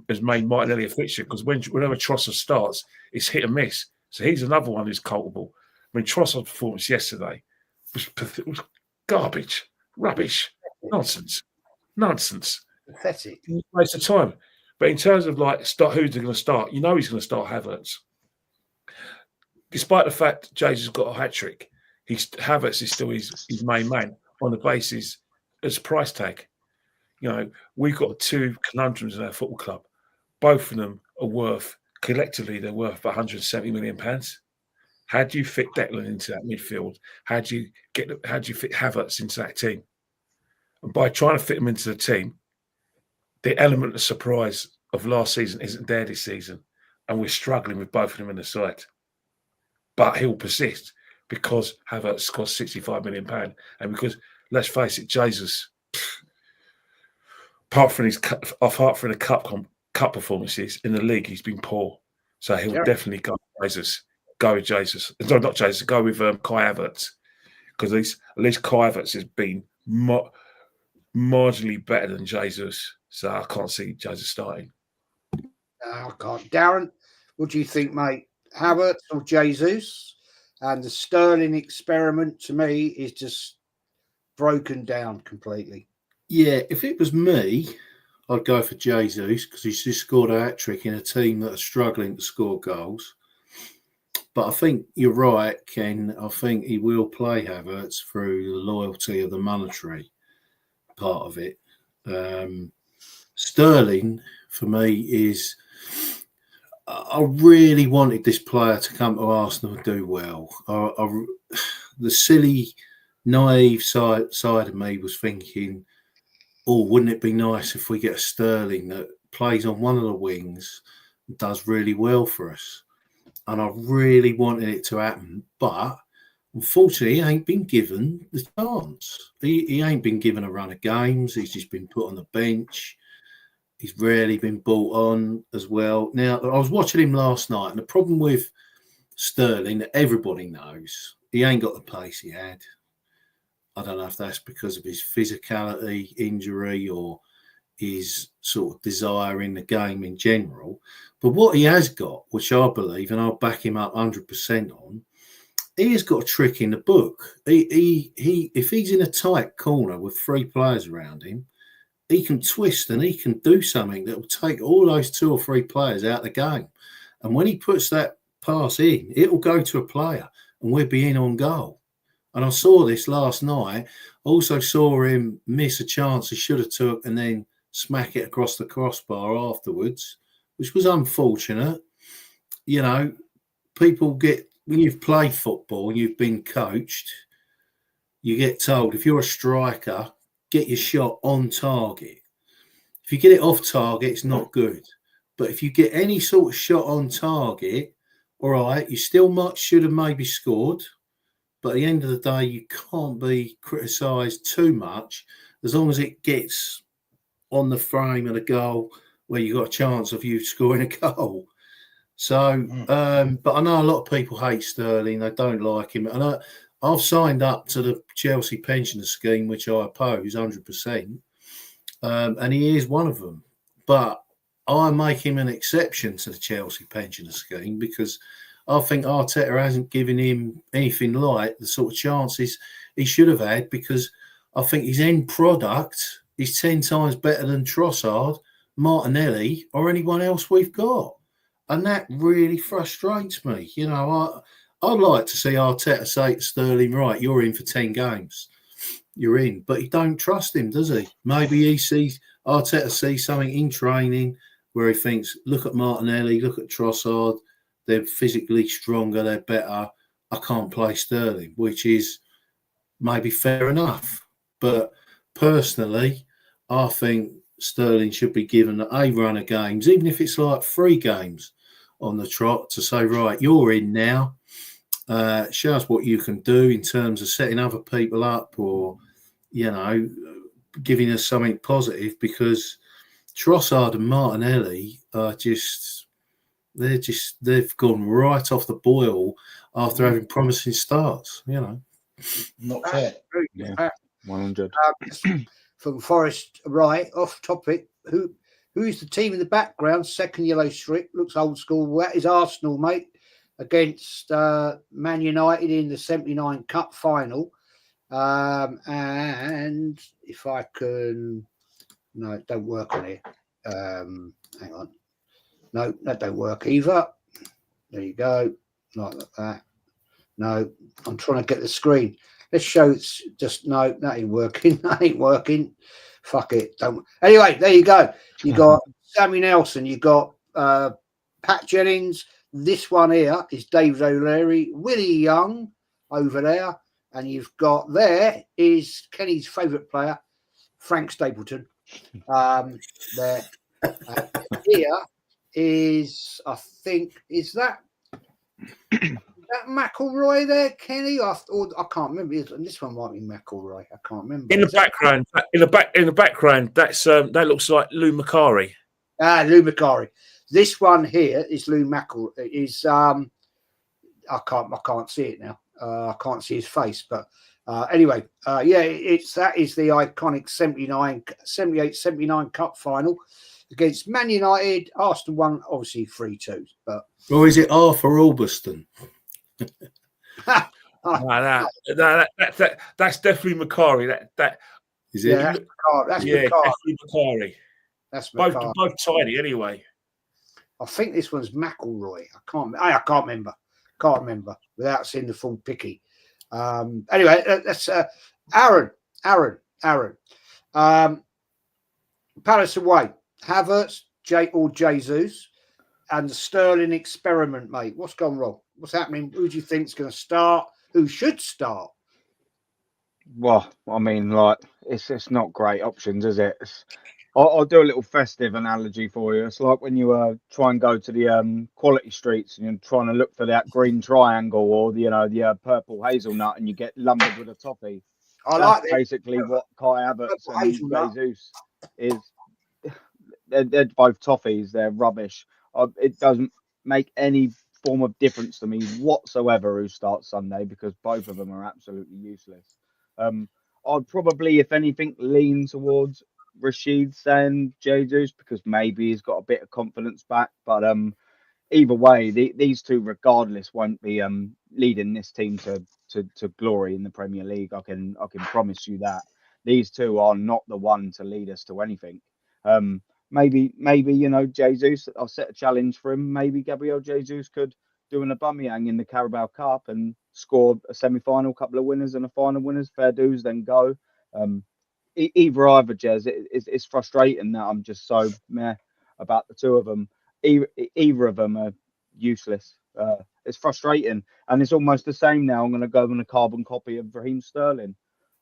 has made Martinelli a fixture because whenever Trossard starts, it's hit and miss. So he's another one who's culpable. I mean, Trossard's performance yesterday was garbage, rubbish, nonsense. Pathetic. Waste of time. But in terms of who's going to start, he's going to start Havertz. Despite the fact Jesus has got a hat trick, Havertz is still his main man on the basis as price tag. We've got 2 conundrums in our football club. Both of them are collectively they're worth £170 million. How do you fit Declan into that midfield? How do you fit Havertz into that team? And by trying to fit them into the team, the element of surprise of last season isn't there this season, and we're struggling with both of them in the side. But he'll persist because Havertz cost £65 million, and because let's face it, Jesus, apart from the cup performances in the league, he's been poor. So he'll definitely go with Jesus. Go with Jesus. No, not Jesus. Go with Kai Havertz, because at least Kai Havertz has been marginally better than Jesus. So I can't see Jesus starting. Oh, God. Darren, what do you think, mate? Havertz or Jesus? And the Sterling experiment, to me, is just broken down completely. Yeah, if it was me, I'd go for Jesus because he's just scored a hat-trick in a team that are struggling to score goals. But I think you're right, Ken. I think he will play Havertz through the loyalty of the monetary part of it. Sterling, for me, is... I really wanted this player to come to Arsenal and do well. The silly, naive side of me was thinking, wouldn't it be nice if we get a Sterling that plays on one of the wings and does really well for us? And I really wanted it to happen. But unfortunately, he ain't been given the chance. He ain't been given a run of games. He's just been put on the bench. He's rarely been brought on as well. Now, I was watching him last night, and the problem with Sterling that everybody knows, he ain't got the pace he had. I don't know if that's because of his physicality, injury, or his sort of desire in the game in general. But what he has got, which I believe, and I'll back him up 100% on, he has got a trick in the book. He if he's in a tight corner with 3 players around him, he can twist and he can do something that will take all those 2 or 3 players out of the game. And when he puts that pass in, it will go to a player and we'll be in on goal. And I saw this last night. I also saw him miss a chance he should have took and then smack it across the crossbar afterwards, which was unfortunate. People get, when you've played football and you've been coached, you get told if you're a striker, get your shot on target. If you get it off target, it's not good. But if you get any sort of shot on target, all right, you still should have maybe scored. But at the end of the day, you can't be criticised too much as long as it gets on the frame of the goal where you got a chance of you scoring a goal. So, but I know a lot of people hate Sterling. They don't like him. And I've signed up to the Chelsea pensioner scheme, which I oppose 100%. And he is one of them. But I make him an exception to the Chelsea pensioner scheme because I think Arteta hasn't given him anything like the sort of chances he should have had, because I think his end product is 10 times better than Trossard, Martinelli, or anyone else we've got. And that really frustrates me. You know, I'd like to see Arteta say to Sterling, right, you're in for 10 games. You're in. But he don't trust him, does he? Maybe Arteta sees something in training where he thinks, look at Martinelli, look at Trossard. They're physically stronger, they're better. I can't play Sterling, which is maybe fair enough. But personally, I think Sterling should be given a run of games, even if it's like 3 games on the trot, to say, right, you're in now. Show us what you can do in terms of setting other people up, or, you know, giving us something positive, because Trossard and Martinelli are they've gone right off the boil after having promising starts, you know. Not fair. Yeah, 100. From Forest, right, off topic, who's the team in the background? Second yellow strip, looks old school. That is Arsenal, mate, against Man United in the 79 Cup final. And if I can, no, it don't work on here. Hang on. No, that don't work either. There you go. Not like that. No, I'm trying to get the screen. Let's show it's just, no, that ain't working. That ain't working. Fuck it. Don't. Anyway, there you go. You got Sammy Nelson. You got Pat Jennings. This one here is David O'Leary, Willie Young over there. And you've got there is Kenny's favourite player, Frank Stapleton. There. Here is, I think, is that McElroy there, Kenny? I can't remember. This one might be McElroy. I can't remember. In the background, that's that looks like Lou Macari. Lou Macari. This one here is Lou McElroy. Is I can't see it now. I can't see his face, but anyway, yeah, that is the iconic 78-79 Cup final against Man United. Arsenal won, obviously 3-2. But or is it Arthur Albiston? That's definitely Macari. That is it? Yeah, that's Macari. That's Macari. Both tiny anyway. I think this one's McElroy. I can't remember. Can't remember without seeing the full picky. Anyway, that's Aaron. Palace away. Havertz, Jesus, and the Sterling experiment, mate. What's gone wrong? What's happening? Who do you think's going to start? Who should start? Well, I mean, like, it's not great options, is it? I'll do a little festive analogy for you. It's like when you try and go to the quality streets and you're trying to look for that green triangle or the purple hazelnut, and you get lumbered with a toffee. That's basically what Kai Havertz and Jesus is. They're both toffees. They're rubbish. It doesn't make any form of difference to me whatsoever who starts Sunday, because both of them are absolutely useless. I'd probably, if anything, lean towards Rashid saying Jesus, because maybe he's got a bit of confidence back. But either way, these two, regardless, won't be leading this team to glory in the Premier League. I can promise you that. These two are not the one to lead us to anything. Maybe Jesus, I'll set a challenge for him. Maybe Gabriel Jesus could do an Aubameyang in the Carabao Cup and score a semi-final, couple of winners and a final winners. Fair dues, then go. Either, Jez. It's frustrating that I'm just so meh about the two of them. Either of them are useless. It's frustrating, and it's almost the same now. I'm going to go on a carbon copy of Raheem Sterling.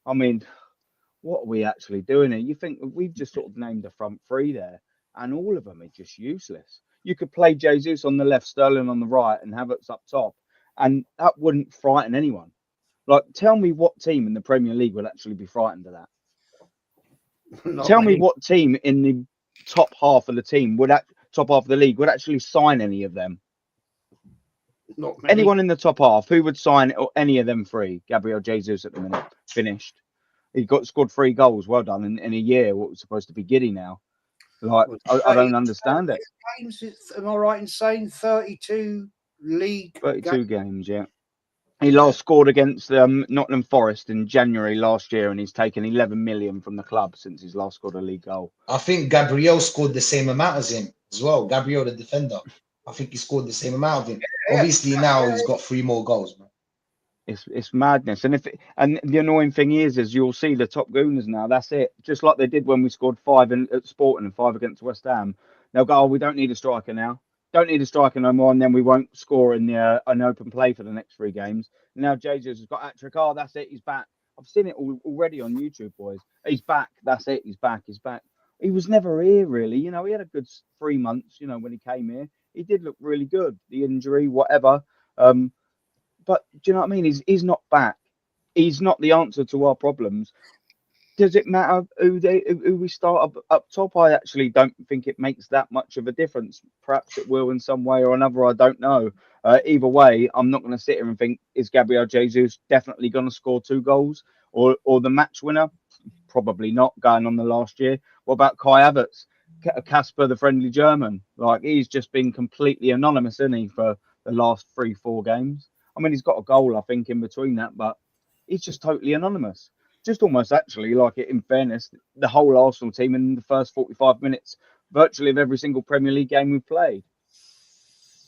I mean, what are we actually doing here? You think we've just sort of named the front three there, and all of them are just useless. You could play Jesus on the left, Sterling on the right, and Havertz up top, and that wouldn't frighten anyone. Like, tell me what team in the Premier League would actually be frightened of that. Tell me what team in the top half of the team top half of the league would actually sign any of them. Not many. Anyone in the top half, who would sign any of them three? Gabriel Jesus at the minute, finished. He scored 3 goals. Well done in a year. What was supposed to be giddy now? Like, I don't understand it. Games, am I right in saying 32 league 32 games, yeah. He last scored against Nottingham Forest in January last year, and he's taken 11 million from the club since he's last scored a league goal. I think Gabriel scored the same amount as him as well. Gabriel, the defender. I think he scored the same amount of him. Yeah. Obviously, now he's got 3 more goals, man. It's madness. And the annoying thing is you'll see the top gooners now. That's it. Just like they did when we scored 5 at Sporting and 5 against West Ham. They'll go, oh, we don't need a striker now. Don't need a striker no more, and then we won't score in an open play for the next 3 games. Now Jesus has got hat-trick. Oh, that's it. He's back. I've seen it already on YouTube, boys. He's back. That's it. He's back. He's back. He was never here, really. You know, he had a good 3 months, you know, when he came here. He did look really good. The injury, whatever. But do you know what I mean? He's not back. He's not the answer to our problems. Does it matter who we start up top? I actually don't think it makes that much of a difference. Perhaps it will in some way or another. I don't know. Either way, I'm not going to sit here and think, is Gabriel Jesus definitely going to score 2 goals or the match winner? Probably not, going on the last year. What about Kai Havertz? Casper, the friendly German? Like, he's just been completely anonymous, isn't he, for the last 3-4 games? I mean, he's got a goal, I think, in between that, but he's just totally anonymous. Just almost actually, like, in fairness, the whole Arsenal team in the first 45 minutes, virtually of every single Premier League game we've played.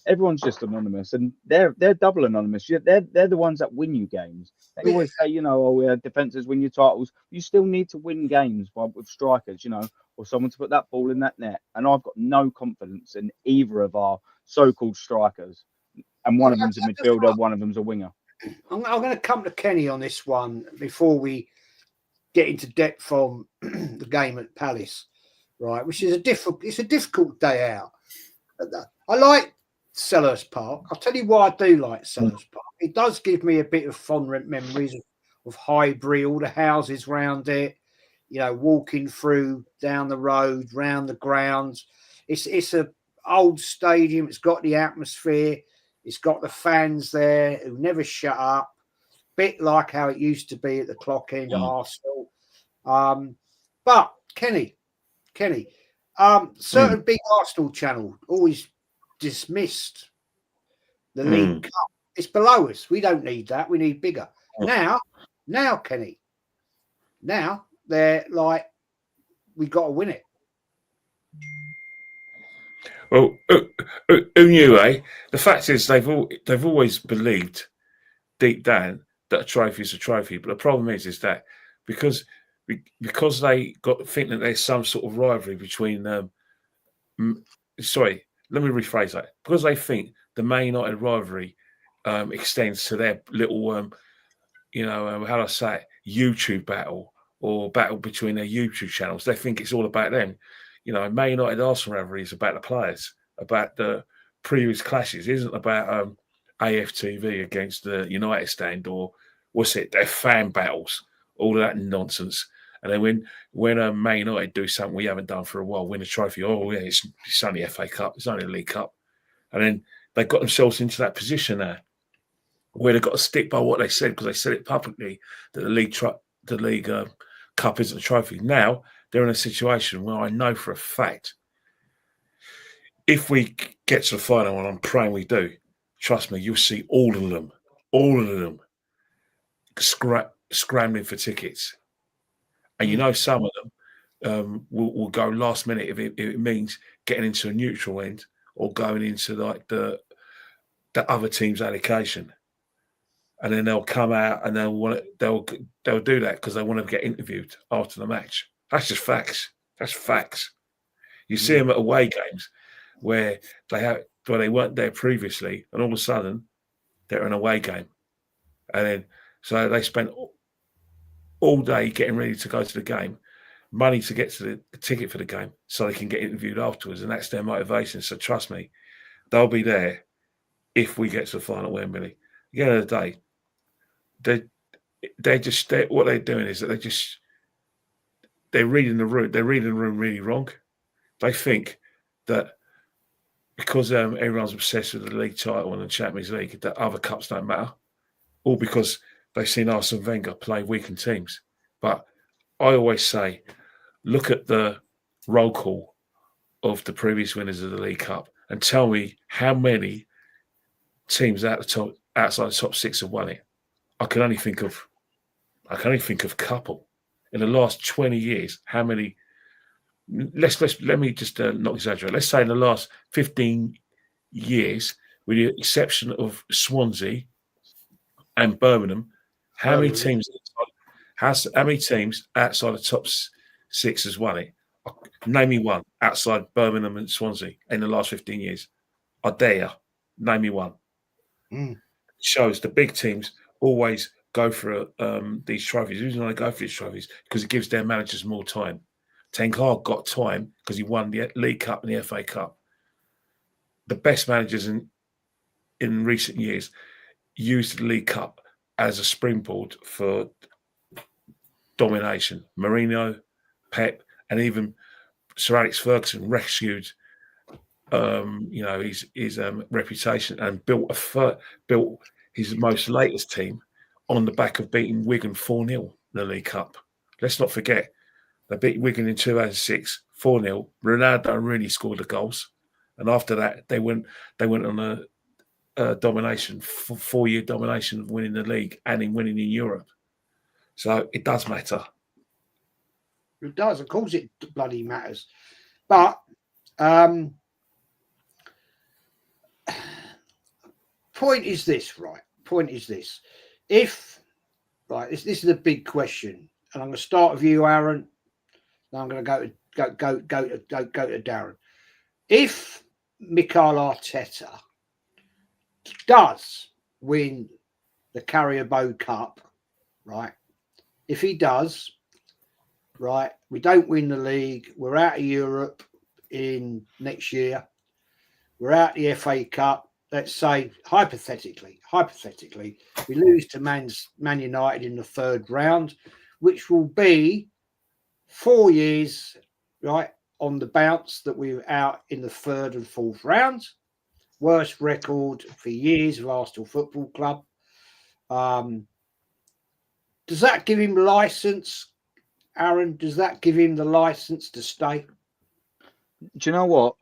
Everyone's just anonymous, and they're double anonymous. They're the ones that win you games. They always say, you know, oh, defenses win your titles. You still need to win games with strikers, you know, or someone to put that ball in that net. And I've got no confidence in either of our so-called strikers. And one of them's a midfielder, one of them's a winger. I'm going to come to Kenny on this one before we get into depth on the game at Palace, right? Which is it's a difficult day out. I like Selhurst Park. I'll tell you why I do like Selhurst Park. It does give me a bit of fond memories of Highbury, all the houses round it, you know, walking through down the road, round the grounds. It's a old stadium. It's got the atmosphere. It's got the fans there who never shut up. Bit like how it used to be at the Clock End at Arsenal. But Kenny, certain big Arsenal channel always dismissed the League Cup. It's below us. We don't need that. We need bigger. Now, Kenny, now they're like, we got to win it. Well, who knew, eh? The fact is, they've always believed deep down that a trophy is a trophy. But the problem is that because they think that there's some sort of rivalry between sorry, let me rephrase that. Because they think the Man United rivalry extends to their little how do I say it, YouTube battle or battle between their YouTube channels. They think it's all about them. You know, Man United Arsenal rivalry is about the players, about the previous clashes. It isn't about AFTV against the United stand or their fan battles, all of that nonsense. And then when Man United do something we haven't done for a while, win a trophy, oh yeah, it's only FA Cup, it's only a League Cup. And then they got themselves into that position there where they've got to stick by what they said because they said it publicly that the League Cup isn't a trophy. Now they're in a situation where I know for a fact if we get to the final, and I'm praying we do, trust me, you'll see all of them scrambling for tickets. And you know some of them will go last minute if it means getting into a neutral end or going into like the other team's allocation. And then they'll come out and they'll do that because they want to get interviewed after the match. That's just facts. That's facts. You see them at away games where they weren't there previously, and all of a sudden they're an away game, and then so they spent all day getting ready to go to the game, money to get to the ticket for the game, so they can get interviewed afterwards, and that's their motivation. So trust me, they'll be there if we get to the final at Wembley. At the end of the day, what they're doing is that they're reading the room. They're reading the room really wrong. They think that because everyone's obsessed with the league title and the Champions League, that other cups don't matter, all because they've seen Arsene Wenger play weakened teams. But I always say, look at the roll call of the previous winners of the League Cup and tell me how many teams outside the top six have won it. I can only think of a couple in the last 20 years. How many? Let me just not exaggerate. Let's say in the last 15 years, with the exception of Swansea and Birmingham, how many teams outside the top six has won it? Name me one outside Birmingham and Swansea in the last 15 years. I dare you. Name me one. It shows the big teams always go for these trophies. The reason why they go for these trophies because it gives their managers more time. Ten Hag got time because he won the League Cup and the FA Cup. The best managers in recent years used the League Cup as a springboard for domination. Mourinho, Pep, and even Sir Alex Ferguson rescued, his reputation and built his most latest team on the back of beating Wigan 4-0 in the League Cup. Let's not forget, they beat Wigan in 2006, 4-0. Ronaldo really scored the goals. And after that, they went on a domination, 4-year domination of winning the league and in winning in Europe. So it does matter. It does. Of course it bloody matters. But point is this, right? Point is this. If, right, this is a big question. And I'm going to start with you, Aaron. Then I'm going to go to Darren. If Mikel Arteta does win the Carabao Cup, right? If he does, right, we don't win the league. We're out of Europe in next year. We're out the FA Cup. Let's say hypothetically, we lose to Man United in the third round, which will be 4 years, right, on the bounce that we were out in the third and fourth rounds. Worst record for years of Arsenal Football Club. Does that give him license, Aaron? Does that give him the license to stay? Do you know what?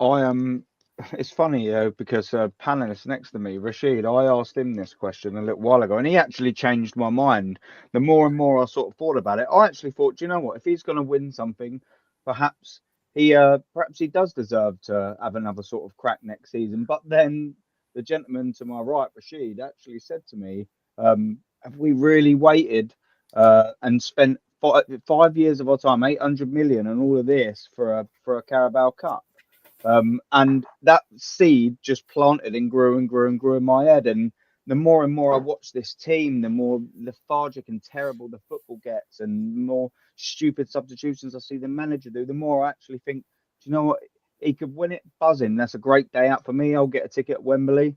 It's funny because panelist next to me, Rashid, I asked him this question a little while ago, and he actually changed my mind. The more and more I sort of thought about it, I actually thought, do you know what? If he's going to win something, perhaps he does deserve to have another sort of crack next season. But then the gentleman to my right, Rashid, actually said to me, "Have we really waited and spent 5 years of our time, 800 million, and all of this for a Carabao Cup?" And that seed just planted and grew and grew and grew in my head. And the more and more I watch this team, the more lethargic and terrible the football gets, and the more stupid substitutions I see the manager do, the more I actually think, do you know what? He could win it buzzing. That's a great day out for me. I'll get a ticket at Wembley.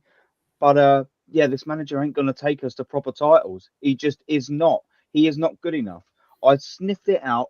But this manager ain't going to take us to proper titles. He just is not. He is not good enough. I sniffed it out.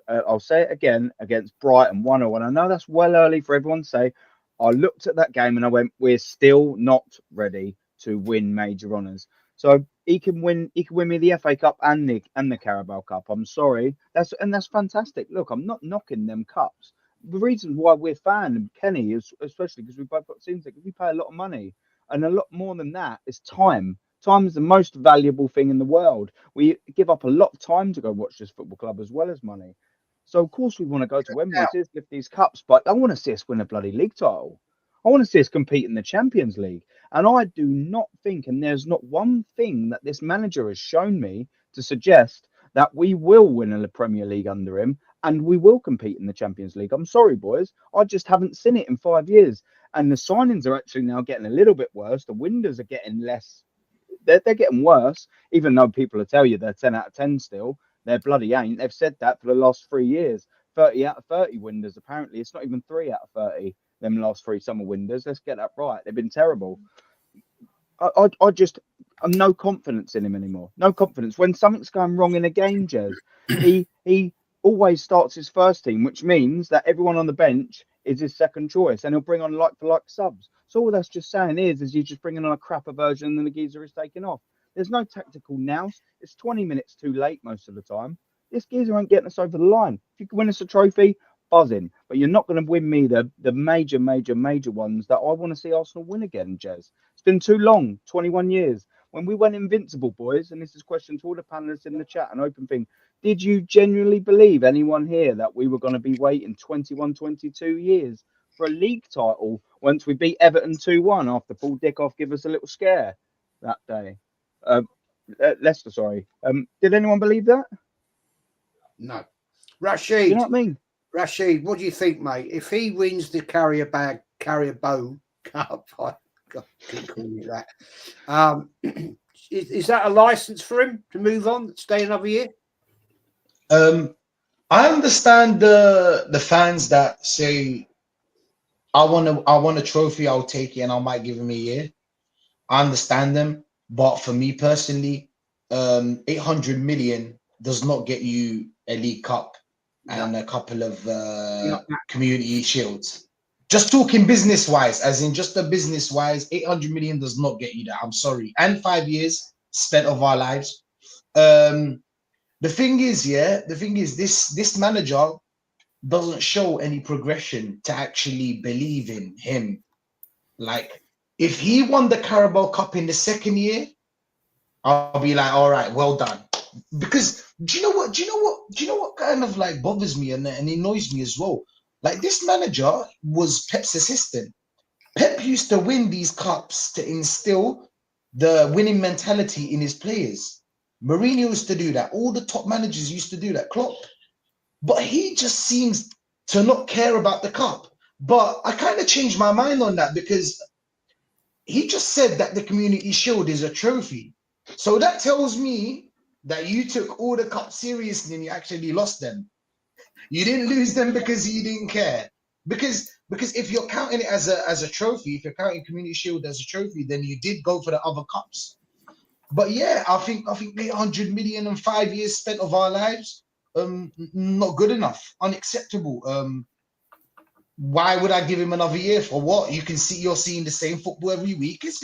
I'll say it again, against Brighton 1-0. And I know that's well early for everyone to say. I looked at that game and I went, we're still not ready to win major honours. So he can win me the FA Cup and the Carabao Cup. I'm sorry. That's fantastic. Look, I'm not knocking them cups. The reason why we're fan of Kenny is especially because we both got seems like we pay a lot of money. And a lot more than that is time. Time is the most valuable thing in the world. We give up a lot of time to go watch this football club as well as money. So, of course, we want to go to Wembley to lift these cups, but I want to see us win a bloody league title. I want to see us compete in the Champions League. And I do not think, and there's not one thing that this manager has shown me to suggest that we will win a Premier League under him and we will compete in the Champions League. I'm sorry, boys. I just haven't seen it in 5 years. And the signings are actually now getting a little bit worse. The windows are getting less. They're getting worse, even though people will tell you they're 10 out of 10 still. They bloody ain't. They've said that for the last 3 years. 30 out of 30 windows, apparently. It's not even 3 out of 30, them last 3 summer windows. Let's get that right. They've been terrible. I'm no confidence in him anymore. No confidence. When something's going wrong in a game, Jez, he always starts his first team, which means that everyone on the bench is his second choice, and he'll bring on like for like subs. So all that's just saying is he's just bringing on a crapper version, and the geezer is taking off. There's no tactical nous. It's 20 minutes too late most of the time. This geezer ain't getting us over the line. If you can win us a trophy, buzzing. But you're not going to win me the major ones that I want to see Arsenal win again, Jez. It's been too long, 21 years. When we went invincible, boys, and this is a question to all the panelists in the chat, an open thing, did you genuinely believe, anyone here, that we were going to be waiting 21, 22 years for a league title once we beat Everton 2-1 after Paul Dickoff give us a little scare that day? Leicester, sorry. Did anyone believe that? No. Rashid. You know what I mean? Rashid, what do you think, mate? If he wins the Carrier Bow Cup, I keep calling it that. Is that a license for him to move on, stay another year? I understand the fans that say, I want a trophy, I'll take it, and I might give him a year. I understand them, but for me personally, 800 million does not get you a League Cup and a couple of community shields. Just talking business wise, as in just the business wise, 800 million does not get you that. I'm sorry. And 5 years spent of our lives. The thing is, this manager doesn't show any progression to actually believe in him. Like, if he won the Carabao Cup in the second year, I'll be like, all right, well done. Because do you know what kind of like bothers me and annoys me as well? Like, this manager was Pep's assistant. Pep used to win these cups to instill the winning mentality in his players. Mourinho used to do that. All the top managers used to do that. Klopp. But he just seems to not care about the cup. But I kind of changed my mind on that, because he just said that the Community Shield is a trophy. So that tells me that you took all the cups seriously and you actually lost them. You didn't lose them because you didn't care. Because if you're counting it as a trophy, if you're counting Community Shield as a trophy, then you did go for the other cups. But yeah, I think 800 million and 5 years spent of our lives, not good enough, unacceptable. Why would I give him another year for what? You're seeing the same football every week. It's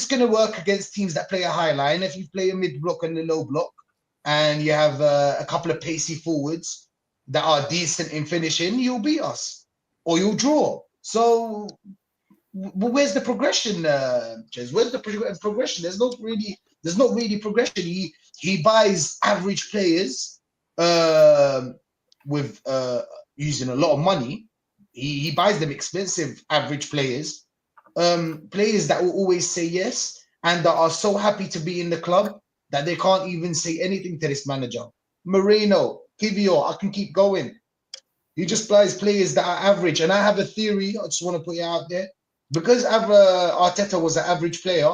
gonna work against teams that play a high line. If you play a mid block and a low block, and you have a couple of pacey forwards that are decent in finishing, you'll beat us or you'll draw. So where's the progression, Jez? Where's the progression? There's not really progression. He buys average players with using a lot of money. He buys them expensive average players, players that will always say yes and that are so happy to be in the club that they can't even say anything to this manager. Moreno, Kivio, I can keep going. He just buys players that are average. And I have a theory, I just want to put it out there. Because Arteta was an average player,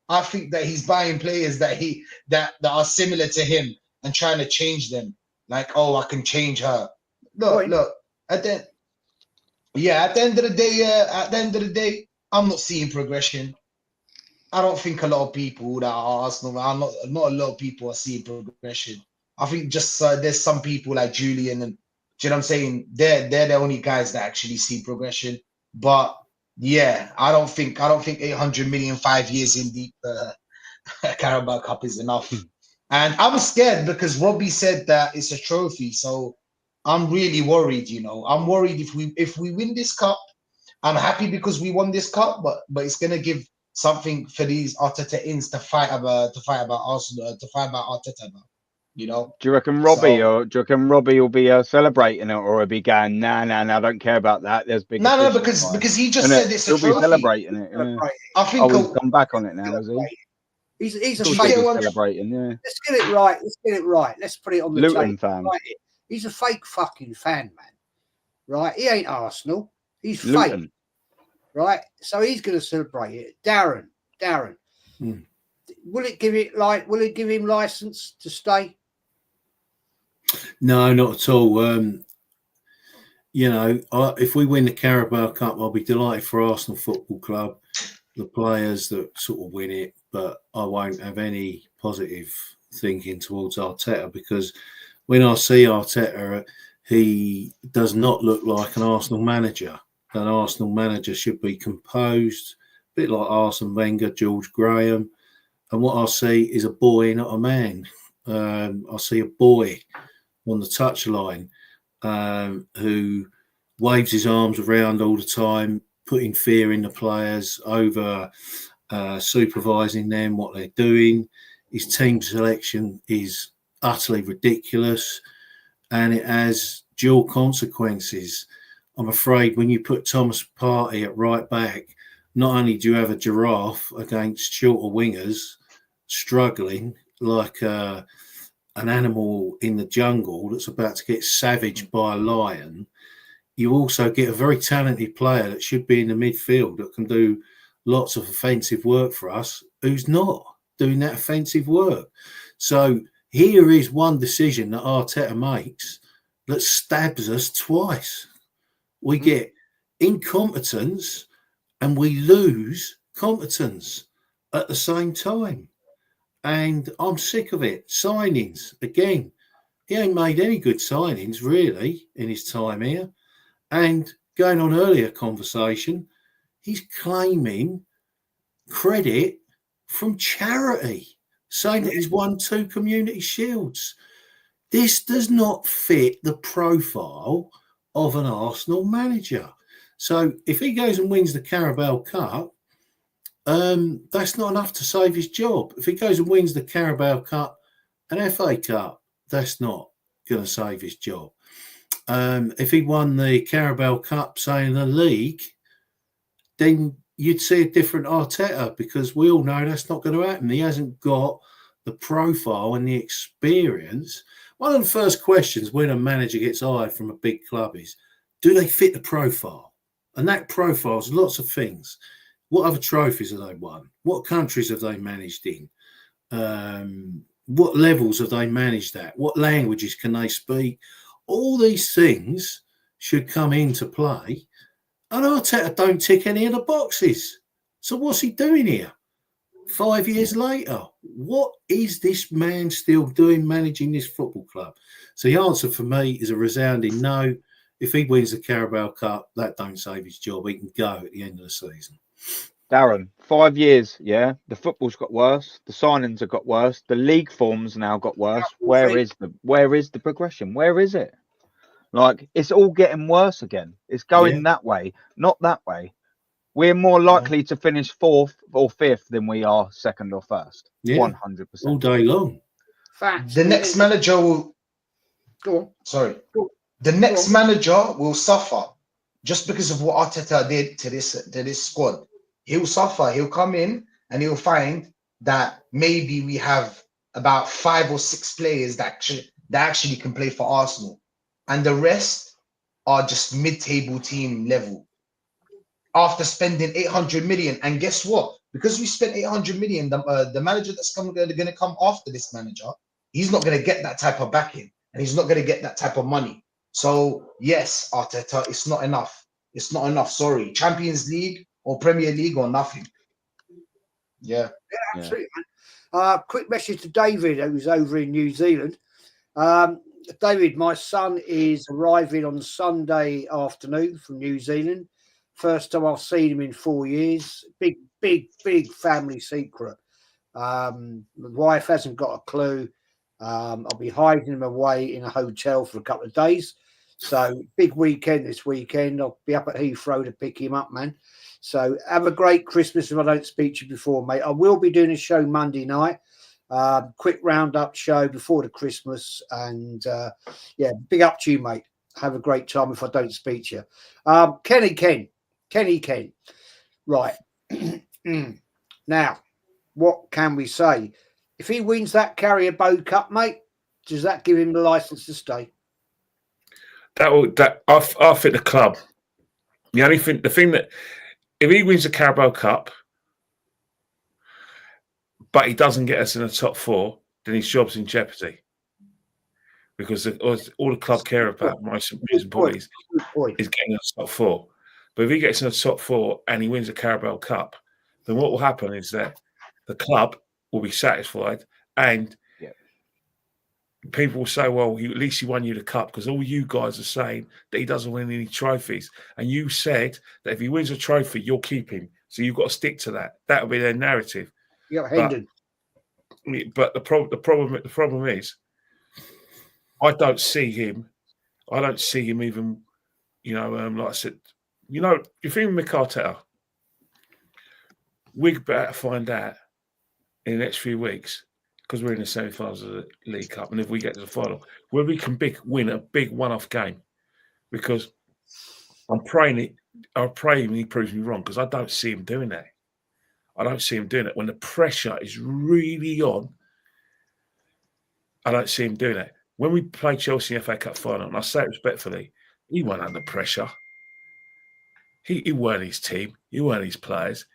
I think that he's buying players that are similar to him and trying to change them. Like, oh, I can change her. Look. At the end of the day, I'm not seeing progression. I don't think a lot of people that are Arsenal, not a lot of people are seeing progression. I think just there's some people like Julian, and do you know what I'm saying? They're the only guys that actually see progression. But yeah, I don't think 800 million 5 years in the Carabao Cup is enough. And I'm scared because Robbie said that it's a trophy, so I'm really worried. I'm worried if we win this cup. I'm happy because we won this cup, but it's gonna give something for these Arteta-ins to fight about Arsenal, to fight about Arteta about. Do you reckon Robbie will be celebrating it, or he'll be going, nah, I don't care about that. There's big. No, because he just said it's a trophy. He'll be celebrating it. Yeah. I think he's come back on it now, is he? He's a fake one. Celebrating, yeah. Let's get it right. Let's put it on the Luton table. fan. Right. He's a fake fucking fan, man. Right? He ain't Arsenal. He's Luton. fake. Right? So he's going to celebrate it. Darren. Will it give him license to stay? No, not at all. If we win the Carabao Cup, I'll be delighted for Arsenal Football Club, the players that sort of win it, but I won't have any positive thinking towards Arteta, because when I see Arteta, he does not look like an Arsenal manager. an Arsenal manager should be composed, a bit like Arsene Wenger, George Graham. And what I see is a boy, not a man. I see a boy on the touchline who waves his arms around all the time, putting fear in the players, over supervising them, what they're doing. His team selection is utterly ridiculous, and it has dual consequences. I'm afraid when you put Thomas Partey at right back, not only do you have a giraffe against shorter wingers struggling like an animal in the jungle that's about to get savaged by a lion, you also get a very talented player that should be in the midfield that can do lots of offensive work for us, who's not doing that offensive work. So here is one decision that Arteta makes that stabs us twice. We get incompetence and we lose competence at the same time. And I'm sick of it. Signings, again, he ain't made any good signings, really, in his time here. And going on earlier conversation, he's claiming credit from charity, saying that he's won 2 community shields. This does not fit the profile of an Arsenal manager. So if he goes and wins the Carabao Cup, that's not enough to save his job. If he goes and wins the Carabao Cup and FA Cup, that's not going to save his job. If he won the Carabao Cup, say in the league, then you'd see a different Arteta, because we all know that's not going to happen. He hasn't got the profile and the experience. One of the first questions when a manager gets hired from a big club is, do they fit the profile? And that profile is lots of things. What other trophies have they won? What countries have they managed in? What levels have they managed at? What languages can they speak? All these things should come into play. And Arteta don't tick any of the boxes. So what's he doing here? 5 years later, what is this man still doing managing this football club? So the answer for me is a resounding no. If he wins the Carabao Cup, that don't save his job. He can go at the end of the season. Darren, 5 years, yeah. The football's got worse. The signings have got worse. The league form's now got worse. Where is the progression? Where is it? Like, it's all getting worse again. It's going that way, not that way. We're more likely to finish 4th or 5th than we are 2nd or 1st. 100%. All day long. Facts. The next manager will Go on. Sorry. The next manager will suffer just because of what Arteta did to this squad. He'll suffer. He'll come in and he'll find that maybe we have about 5 or 6 players that actually can play for Arsenal, and the rest are just mid-table team level. After spending 800 million, and guess what? Because we spent 800 million, the manager that's going to come after this manager, he's not going to get that type of backing, and he's not going to get that type of money. So yes, Arteta, it's not enough. It's not enough. Sorry, Champions League or Premier League or nothing. Yeah, absolutely, man. Quick message to David, who's over in New Zealand. David, my son is arriving on Sunday afternoon from New Zealand. First time I've seen him in 4 years. Big family secret. My wife hasn't got a clue. I'll be hiding him away in a hotel for a couple of days. So big weekend this weekend. I'll be up at Heathrow to pick him up, man. So have a great Christmas if I don't speak to you before, mate. I will be doing a show Monday night. Quick roundup show before the Christmas. And big up to you, mate. Have a great time if I don't speak to you. Kenny Ken. Right. Now, what can we say? If he wins that Carabao Cup, mate, does that give him the license to stay? I think the club. The thing that if he wins the Carabao Cup, but he doesn't get us in the top 4, then his job's in jeopardy. Because all the club care about, most importantly, is getting us top 4. But if he gets in the top 4 and he wins the Carabao Cup, then what will happen is that the club will be satisfied, and people will say, well, at least he won you the cup, because all you guys are saying that he doesn't win any trophies. And you said that if he wins a trophy, you'll keep him. So you've got to stick to that. That'll be their narrative. Yeah, Hendon. But the problem is, I don't see him even, like I said, if even Mick Arteta, we're about to find out in the next few weeks, because we're in the semi-finals of the League Cup, and if we get to the final, where we can win a big one-off game, because I'm praying he proves me wrong, because I don't see him doing that. I don't see him doing it when the pressure is really on. I don't see him doing that. When we played Chelsea in the FA Cup final, and I say it respectfully, he weren't under pressure. He weren't his team. He weren't his players.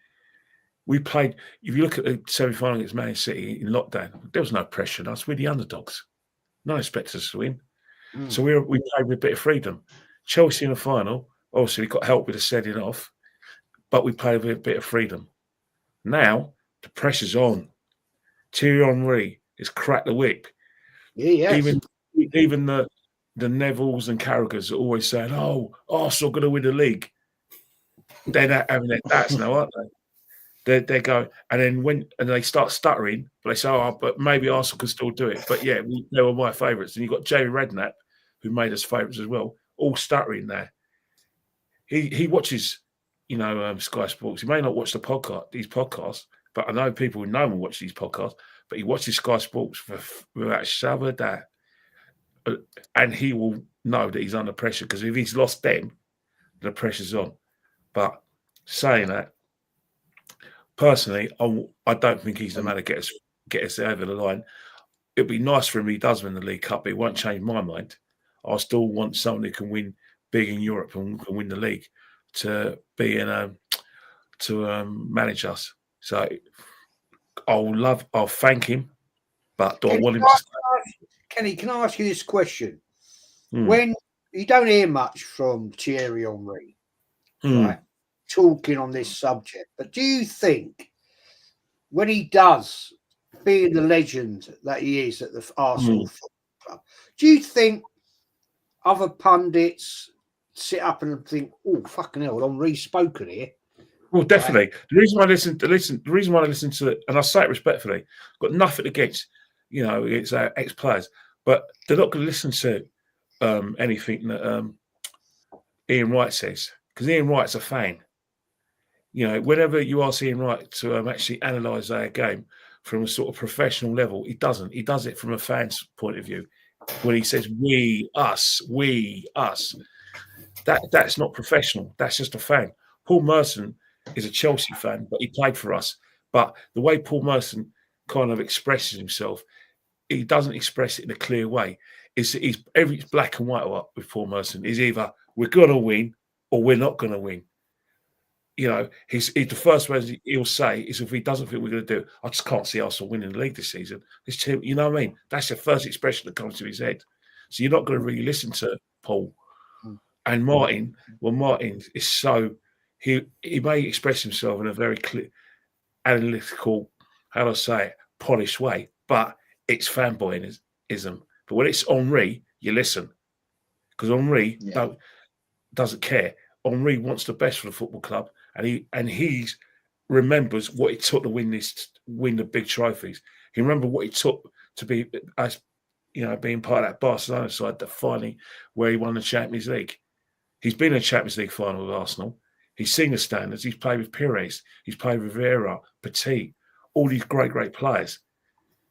We played, if you look at the semi-final against Man City in lockdown, there was no pressure on us. We're the underdogs. No one expects us to win. So we played with a bit of freedom. Chelsea in the final, obviously we got help with the setting off, but we played with a bit of freedom. Now, the pressure's on. Thierry Henry has cracked the whip. Yeah, Even the Nevilles and Carragher's are always saying, oh, Arsenal going to win the league. They're not having their doubts now, aren't they? They're going, and then they start stuttering, but they say, oh, but maybe Arsenal can still do it. But yeah, they were my favourites. And you've got Jamie Redknapp, who made us favourites as well, all stuttering there. He watches, Sky Sports. He may not watch these podcasts, but I know people who know him watch these podcasts, but he watches Sky Sports without a shadow of a doubt. And he will know that he's under pressure, because if he's lost them, the pressure's on. But saying that, personally, I don't think he's the man to get us over the line. It'd be nice for him if he does win the League Cup, but it won't change my mind. I still want someone who can win big in Europe and can win the league to be in to manage us. So I'll thank him, but do I want him to stay? Kenny, can I ask you this question? When you don't hear much from Thierry Henry, right, talking on this subject, but do you think when he does, being the legend that he is at the Arsenal Football Club, do you think other pundits sit up and think, "Oh, fucking hell, Henry's spoken here"? Well, definitely. Right. The reason why I listen to it, and I say it respectfully, got nothing against, it's ex-players, but they're not going to listen to anything that Ian Wright says, because Ian Wright's a fan. Whenever you ask Ian Wright to actually analyse our game from a sort of professional level, he doesn't. He does it from a fan's point of view. When he says we, us, that's not professional. That's just a fan. Paul Merson is a Chelsea fan, but he played for us. But the way Paul Merson kind of expresses himself, he doesn't express it in a clear way. It's black and white with Paul Merson. Is either we're going to win or we're not going to win. He's the first words he'll say is, if he doesn't think we're going to do it, I just can't see Arsenal winning the league this season. This team, you know what I mean? That's the first expression that comes to his head. So you're not going to really listen to Paul. And Martin, Martin is so, he may express himself in a very clear, analytical, how do I say it, polished way, but it's fanboyism. But when it's Henry, you listen, because Henry doesn't care. Henry wants the best for the football club, and he remembers what it took to win the big trophies. He remembered what it took to be, being part of that Barcelona side that finally, where he won the Champions League. He's been in a Champions League final with Arsenal. He's seen the standards. He's played with Pires. He's played with Vieira, Petit, all these great players.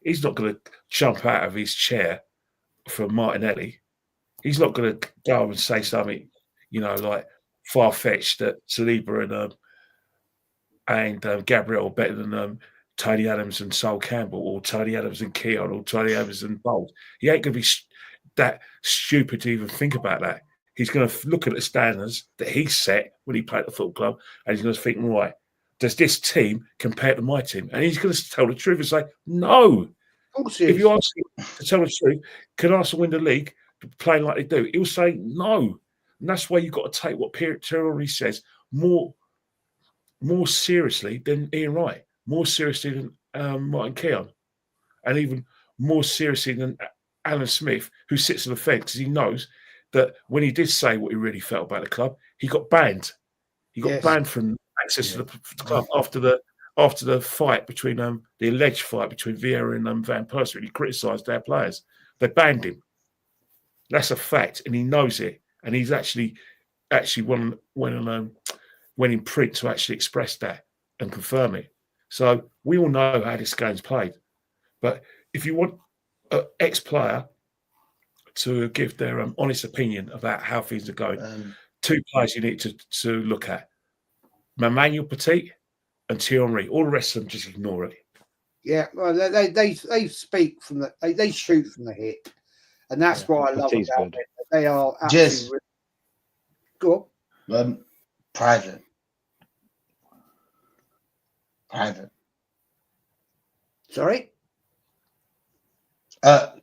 He's not going to jump out of his chair for Martinelli. He's not going to go and say something, like far-fetched that Saliba and Gabriel are better than Tony Adams and Sol Campbell, or Tony Adams and Keown, or Tony Adams and Bolt. He ain't going to be that stupid to even think about that. He's going to look at the standards that he set when he played at the football club, and he's going to think, right, does this team compare to my team? And he's going to tell the truth and say, no. If you ask him to tell the truth, can Arsenal win the league playing like they do? He'll say no. And that's why you've got to take what Thierry Henry says more seriously than Ian Wright, more seriously than Martin Keown, and even more seriously than Alan Smith, who sits on the fence because he knows that when he did say what he really felt about the club, he got banned. He got banned from access to the club after the fight between the alleged fight between Vieira and Van Persie. He criticised our players. They banned him. That's a fact, and he knows it. And he's actually went in print to actually express that and confirm it. So we all know how this game's played. But if you want an ex-player to give their honest opinion about how things are going, two players you need to look at: Emmanuel Petit and Thierry. All the rest of them just ignore it. Yeah, well, they speak from they shoot from the hip, and that's what I love about it. They are absolutely go on. Private. Sorry.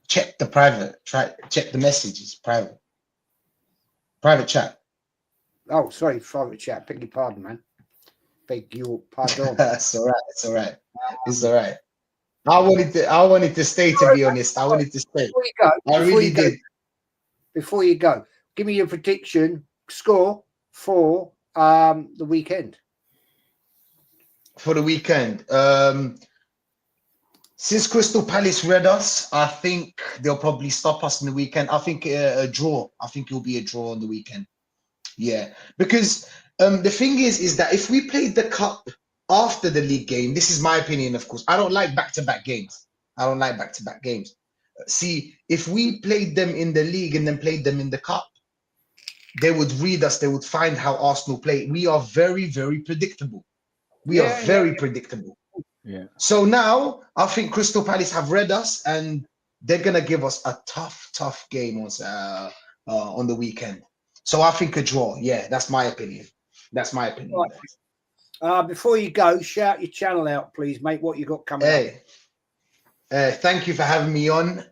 Check the private. Check the messages. Private chat. Oh, sorry, private chat. Beg your pardon, man. Beg your pardon. It's all right. It's all right. I wanted to stay. To be honest, I wanted to stay. Before you go, I really did. Before you go, give me your prediction score for the weekend. For the weekend, since Crystal Palace read us, I think they'll probably stop us in the weekend. I think a draw. I think it'll be a draw on the weekend. Yeah, because the thing is that if we played the cup after the league game, this is my opinion, of course. I don't like back-to-back games. See, if we played them in the league and then played them in the cup, they would read us. They would find how Arsenal play. We are very, very predictable. We are very predictable. Yeah. So now I think Crystal Palace have read us, and they're gonna give us a tough game on the weekend. So I think a draw. Yeah, that's my opinion. Right. Before you go, shout your channel out, please, mate. What you got coming up? Thank you for having me on.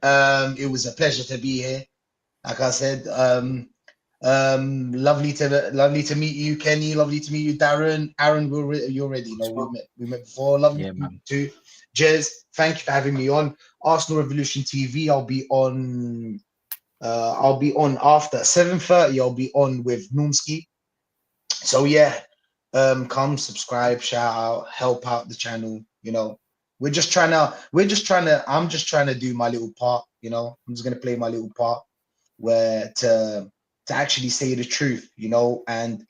It was a pleasure to be here. Like I said, lovely to meet you, Kenny. Lovely to meet you, Darren. Aaron, you already know we met before. Lovely to meet you too. Jez, thank you for having me on Arsenal Revolution TV. I'll be on after 7:30. I'll be on with Noomski. So yeah, come subscribe, shout out, help out the channel. You know, I'm just trying to do my little part. You know, I'm just gonna play my little part where to actually say the truth, you know, and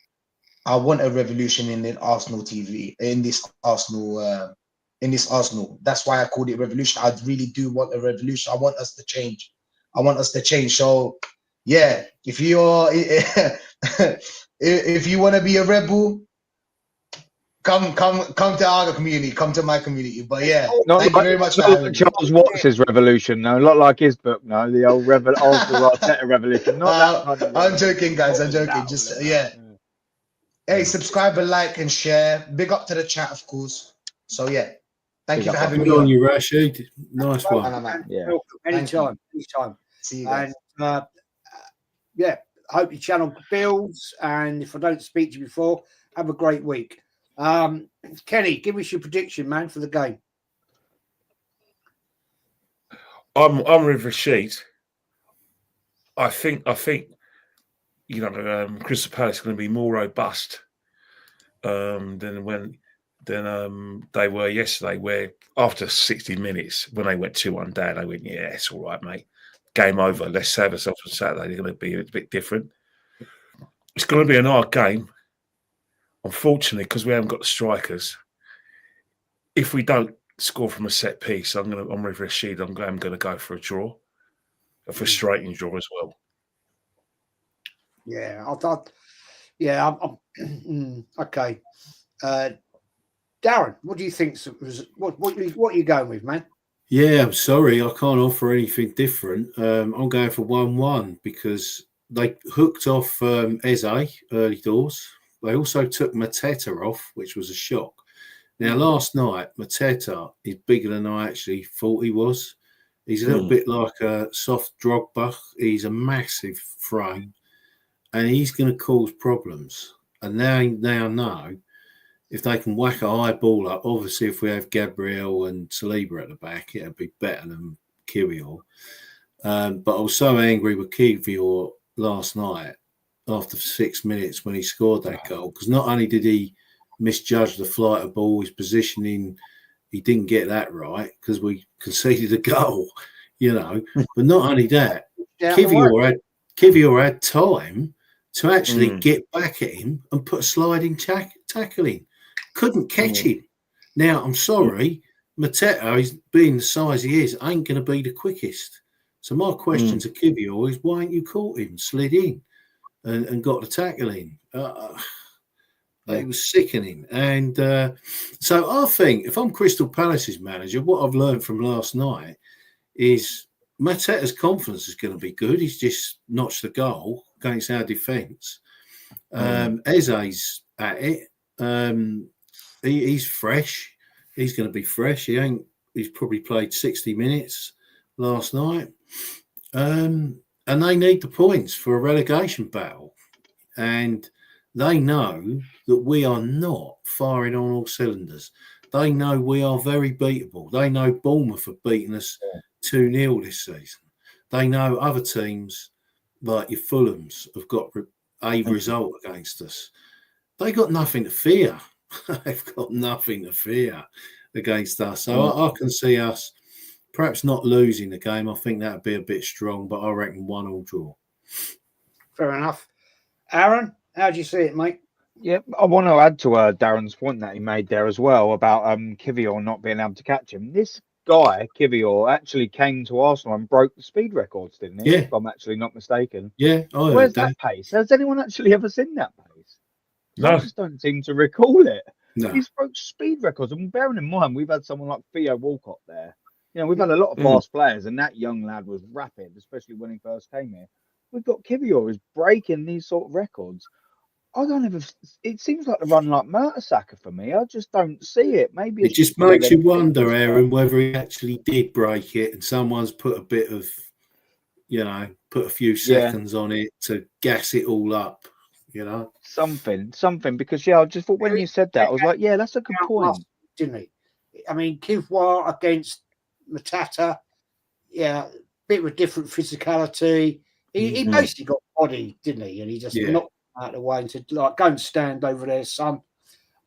I want a revolution in the Arsenal TV, in this Arsenal. That's why I called it revolution. I really do want a revolution. I want us to change. So yeah, if you want to be a rebel, come to our community, come to my community. But yeah, thank you very much for having me. Charles Watts's revolution, no, not like his book, no, the old Arteta revolution. Not that kind of I'm joking, guys. I'm joking. Just Hey, subscribe and like and share. Big up to the chat, of course. So yeah, thank you for having me Good on on. you, Rashid. Nice one. Yeah. Anytime. See you guys. And yeah, I hope your channel builds. And if I don't speak to you before, have a great week. Kenny, give us your prediction, man, for the game. I'm with Rashid. I think you know, Crystal Palace is going to be more robust than they were yesterday, where after 60 minutes, when they went 2-1 down, they went, yeah, it's all right, mate. Game over. Let's save ourselves on Saturday. They're going to be a bit different. It's going to be an hard game. Unfortunately, because we haven't got the strikers, if we don't score from a set piece, I'm with Rashid. I'm going to go for a draw, a frustrating draw as well. Yeah, I thought. Yeah, I'm okay. Darren, what do you think? What are you going with, man? Yeah, I'm sorry, I can't offer anything different. I'm going for 1-1 because they hooked off Eze early doors. They also took Mateta off, which was a shock. Now, last night, Mateta is bigger than I actually thought he was. He's a little bit like a soft Drogba. He's a massive frame, and he's going to cause problems. And now know if they can whack a high ball up. Obviously, if we have Gabriel and Saliba at the back, it'll be better than Kirill. But I was so angry with Kivior last night after 6 minutes when he scored that goal, because not only did he misjudge the flight of ball, his positioning, he didn't get that right because we conceded a goal, But not only that, Kivior had time to actually get back at him and put a sliding tackle in. Couldn't catch him. Now, I'm sorry, Mateta, is being the size he is, ain't going to be the quickest. So my question to Kivior is, why ain't you caught him, slid in and got the tackle in? It was sickening. And so I think if I'm Crystal Palace's manager, what I've learned from last night is Mateta's confidence is going to be good. He's just notched the goal against our defence. Eze's at it. He's fresh. He's going to be fresh. He's probably played 60 minutes last night. And they need the points for a relegation battle. And they know that we are not firing on all cylinders. They know we are very beatable. They know Bournemouth have beaten us 2-0 this season. They know other teams like your Fulhams have got a result against us. They got nothing to fear. They've got nothing to fear against us. So I can see us perhaps not losing the game. I think that would be a bit strong, but I reckon 1-1 draw. Fair enough. Aaron, how do you see it, mate? Yeah, I want to add to Darren's point that he made there as well about Kivior not being able to catch him. This guy, Kivior, actually came to Arsenal and broke the speed records, didn't he? Yeah. If I'm actually not mistaken. Yeah, Where's that pace? Has anyone actually ever seen that pace? No. I just don't seem to recall it. No. He's broke speed records. And bearing in mind, we've had someone like Theo Walcott there. We've had a lot of fast players, and that young lad was rapid, especially when he first came here. We've got Kivior who's breaking these sort of records. It seems like a run like Mertesacker for me. I just don't see it. Maybe it just makes you wonder, Aaron, whether he actually did break it and someone's put a bit of, put a few seconds on it to gas it all up, Something, because, I just thought when you said that, I was like, yeah, that's a good point. Didn't he? I mean, Kivior against Matata, bit of a different physicality. He basically got body, didn't he? And he just knocked out of the way and said, like, go and stand over there, son.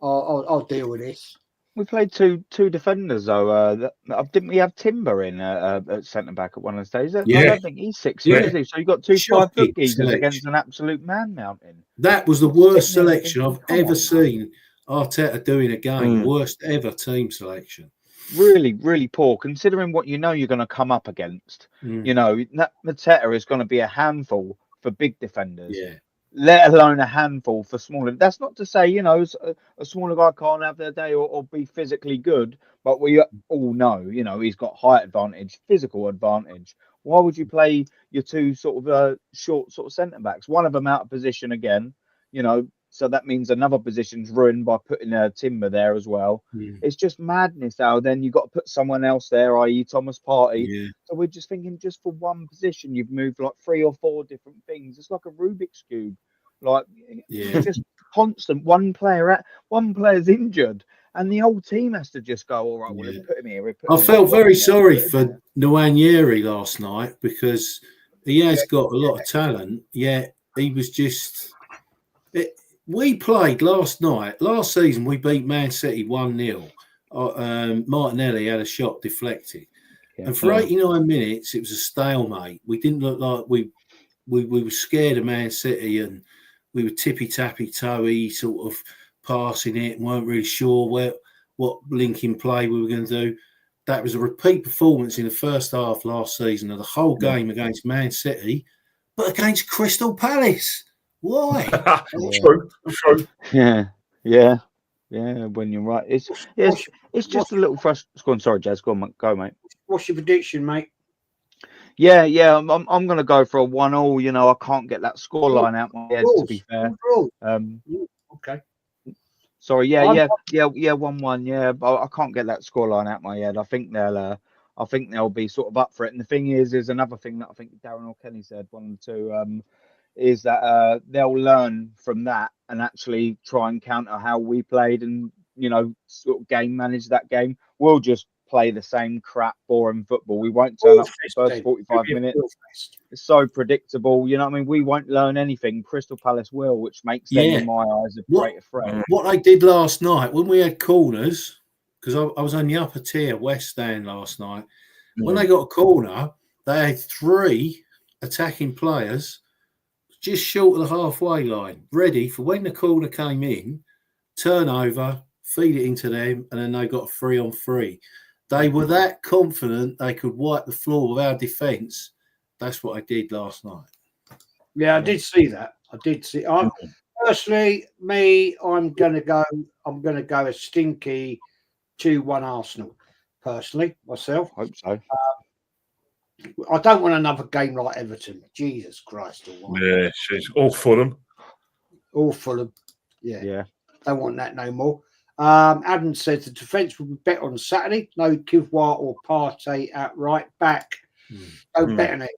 I'll deal with this. We played two defenders, though. Didn't we have Timber in at centre back at one of the stages? I don't think he's 6 years, is he? So you got two 5-foot geezers against an absolute man mountain. That was the worst selection I've ever seen Arteta do in a game. Worst ever team selection. Really, really poor, considering what you're going to come up against. Mateta is going to be a handful for big defenders. Yeah. Let alone a handful for smaller. That's not to say, a smaller guy can't have their day or be physically good, but we all know, he's got height advantage, physical advantage. Why would you play your two sort of short sort of centre backs? One of them out of position again, so that means another position's ruined by putting a Timber there as well. It's just madness how then you've got to put someone else there, i.e. Thomas Partey. Yeah. So we're just thinking just for one position, you've moved like 3 or 4 different things. It's like a Rubik's Cube. Like, just constant. One player's injured, and the whole team has to just go, all right, we'll put him here. I felt very sorry for Nwanyeri last night because he has got a lot of talent, yet he was just... We played last season, we beat Man City 1-0. Martinelli had a shot deflected. Yeah, and for 89 minutes, it was a stalemate. We didn't look like we were scared of Man City, and we were tippy-tappy-toey sort of passing it and weren't really sure what linking play we were going to do. That was a repeat performance in the first half last season of the whole game against Man City, but against Crystal Palace. Why? True. Yeah. When you're right, it's just a little frustrating. Go on, sorry, Jazz. Go mate. What's your prediction, mate? Yeah. I'm going to go for a 1-1. I can't get that scoreline out my head. To be fair. Okay. Sorry. Yeah. 1-1. Yeah, but I can't get that scoreline out my head. I think they'll be sort of up for it. And the thing is another thing that I think Darren or Kenny said, one of the two. Is that they'll learn from that and actually try and counter how we played and, sort of game manage that game. We'll just play the same crap, boring football. We won't turn up for the first 45 minutes. It's so predictable. You know what I mean? We won't learn anything. Crystal Palace will, which makes them, in my eyes, a greater threat. What they did last night when we had corners, because I was on the upper tier West Stand last night. When they got a corner, they had 3 attacking players just short of the halfway line, ready for when the corner came in, turn over, feed it into them, and then they got a 3-on-3. They were that confident they could wipe the floor with our defence. That's what I did last night. Yeah, I did see that. I did see. Personally, I'm gonna go a stinky 2-1 Arsenal. Personally, myself. Hope so. I don't want another game like Everton. Jesus Christ! Yeah, she's all Fulham. All Fulham. Yeah. Don't want that no more. Adam says the defence will be better on Saturday. No Kivior or Partey at right back. No bet on it.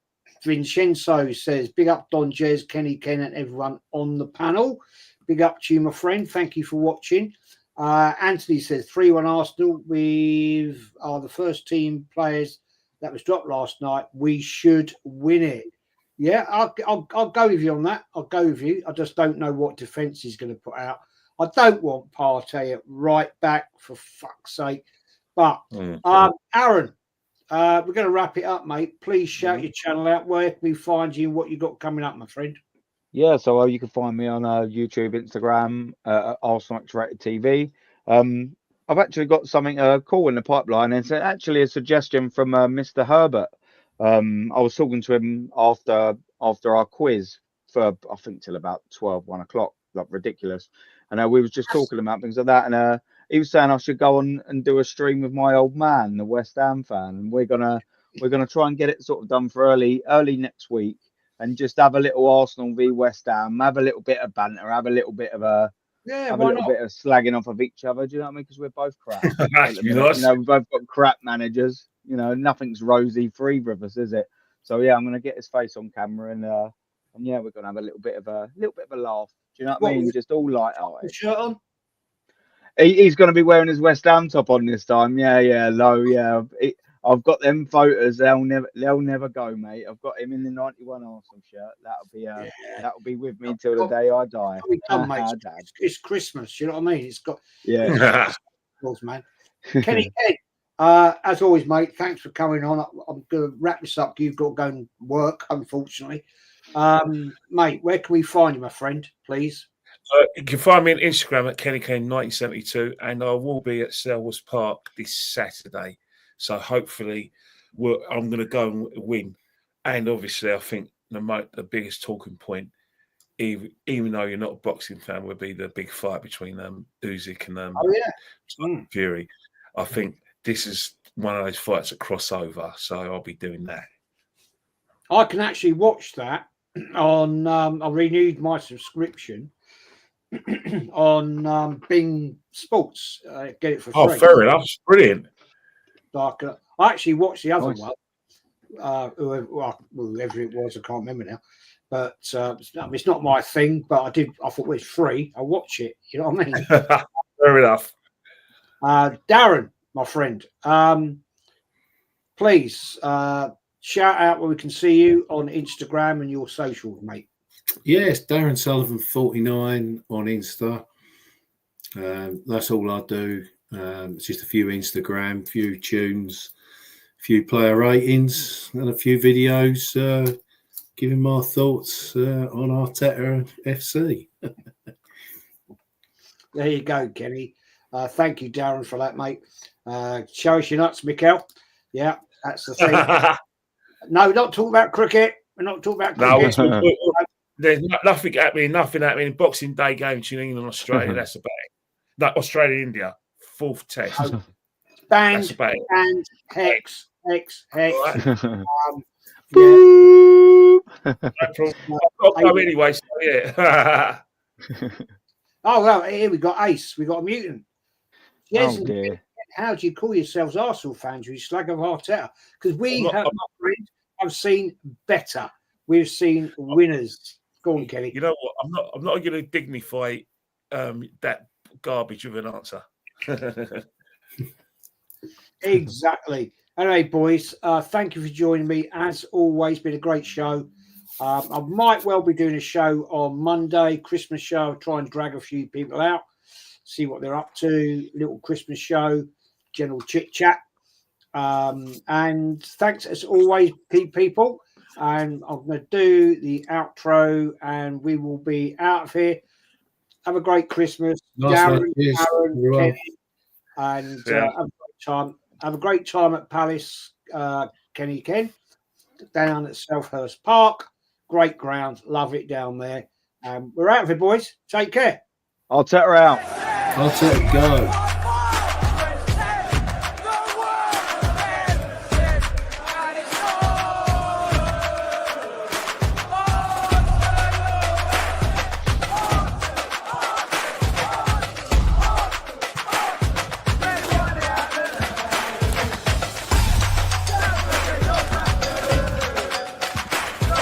Vincenzo says, big up Don Jez, Kenny, Ken, and everyone on the panel. Big up to you, my friend. Thank you for watching. Anthony says 3-1 Arsenal with the first team players that was dropped last night. We should win it. Yeah, I'll go with you on that. I'll go with you. I just don't know what defence he's going to put out. I don't want Partey at right back, for fuck's sake. But Aaron, we're going to wrap it up, mate. Please shout your channel out. Where can we find you and what you got coming up, my friend? Yeah, so you can find me on YouTube, Instagram, Arsenal X-Rated TV. I've actually got something cool in the pipeline. It's actually a suggestion from Mr. Herbert. I was talking to him after our quiz for, I think, till about 1 o'clock, like ridiculous. And we was just talking about things like that. And he was saying I should go on and do a stream with my old man, the West Ham fan. And we're gonna try and get it sort of done for early next week, and just have a little Arsenal v West Ham, have a little bit of banter, have a little bit of bit of slagging off of each other. Do you know what I mean? Because we're both crap. Nice. You know, we've both got crap managers. You know, nothing's rosy for either of us, is it? So yeah, I'm gonna get his face on camera, and yeah, we're gonna have a little bit of a laugh. Do you know what I mean? Just all light-hearted. Shirt on? He's going to be wearing his West Ham top on this time. Yeah, low. Yeah, I've got them photos. They'll never go, mate. I've got him in the 91 Arsenal shirt. That'll be with me till the day I die. It's Christmas. You know what I mean? It's got man. Kenny, as always, mate. Thanks for coming on. I'm going to wrap this up. You've got to go and work, unfortunately. Mate, where can we find you, my friend, please? You can find me on Instagram at KennyKane1972, and I will be at Selhurst Park this Saturday. So hopefully, I'm going to go and win. And obviously, I think the biggest talking point, even though you're not a boxing fan, would be the big fight between Usyk and Fury. I think this is one of those fights that cross over, so I'll be doing that. I can actually watch that on. I renewed my subscription on Bing Sports. Get it for free. Oh, fair enough. It's brilliant. Like, I actually watched the other one. Whoever it was, I can't remember now. But it's not my thing. But I thought it was free. I'll watch it. You know what I mean? Fair enough. Darren, my friend, please shout out where we can see you on Instagram and your socials, mate. Yes, Darren Sullivan 49 on Insta. That's all I do. It's just a few Instagram, few tunes, a few player ratings, and a few videos giving my thoughts on Arteta FC. There you go, Kenny. Thank you, Darren, for that, mate. Show us your nuts, Mikel. Yeah, that's the thing. No, we're not talking about cricket. We're not talking about cricket. No, there's nothing happening. Boxing Day game between England and Australia. That's about it. No, Australia, India, 4th test. Bang, and hex. Right. Anyway, so yeah. Oh, well, here we got Ace. We got a mutant. Yes, dear. How do you call yourselves Arsenal fans? You slag of Arteta? Because we have seen better. We've seen winners. Go on, Kenny. You know what? I'm not going to dignify that garbage with an answer. Exactly. Anyway, boys, thank you for joining me. As always, been a great show. I might well be doing a show on Monday, Christmas show. Try and drag a few people out, see what they're up to. Little Christmas show, general chit chat. And thanks as always, people. And I'm going to do the outro, and we will be out of here. Have a great Christmas, Nice Darren, one. Cheers. Aaron, You're welcome. Kenny, and have a great time. Have a great time at Palace, Kenny Ken, down at Selhurst Park. Great ground, love it down there. We're out of here, boys. Take care. I'll take her out. I'll take go.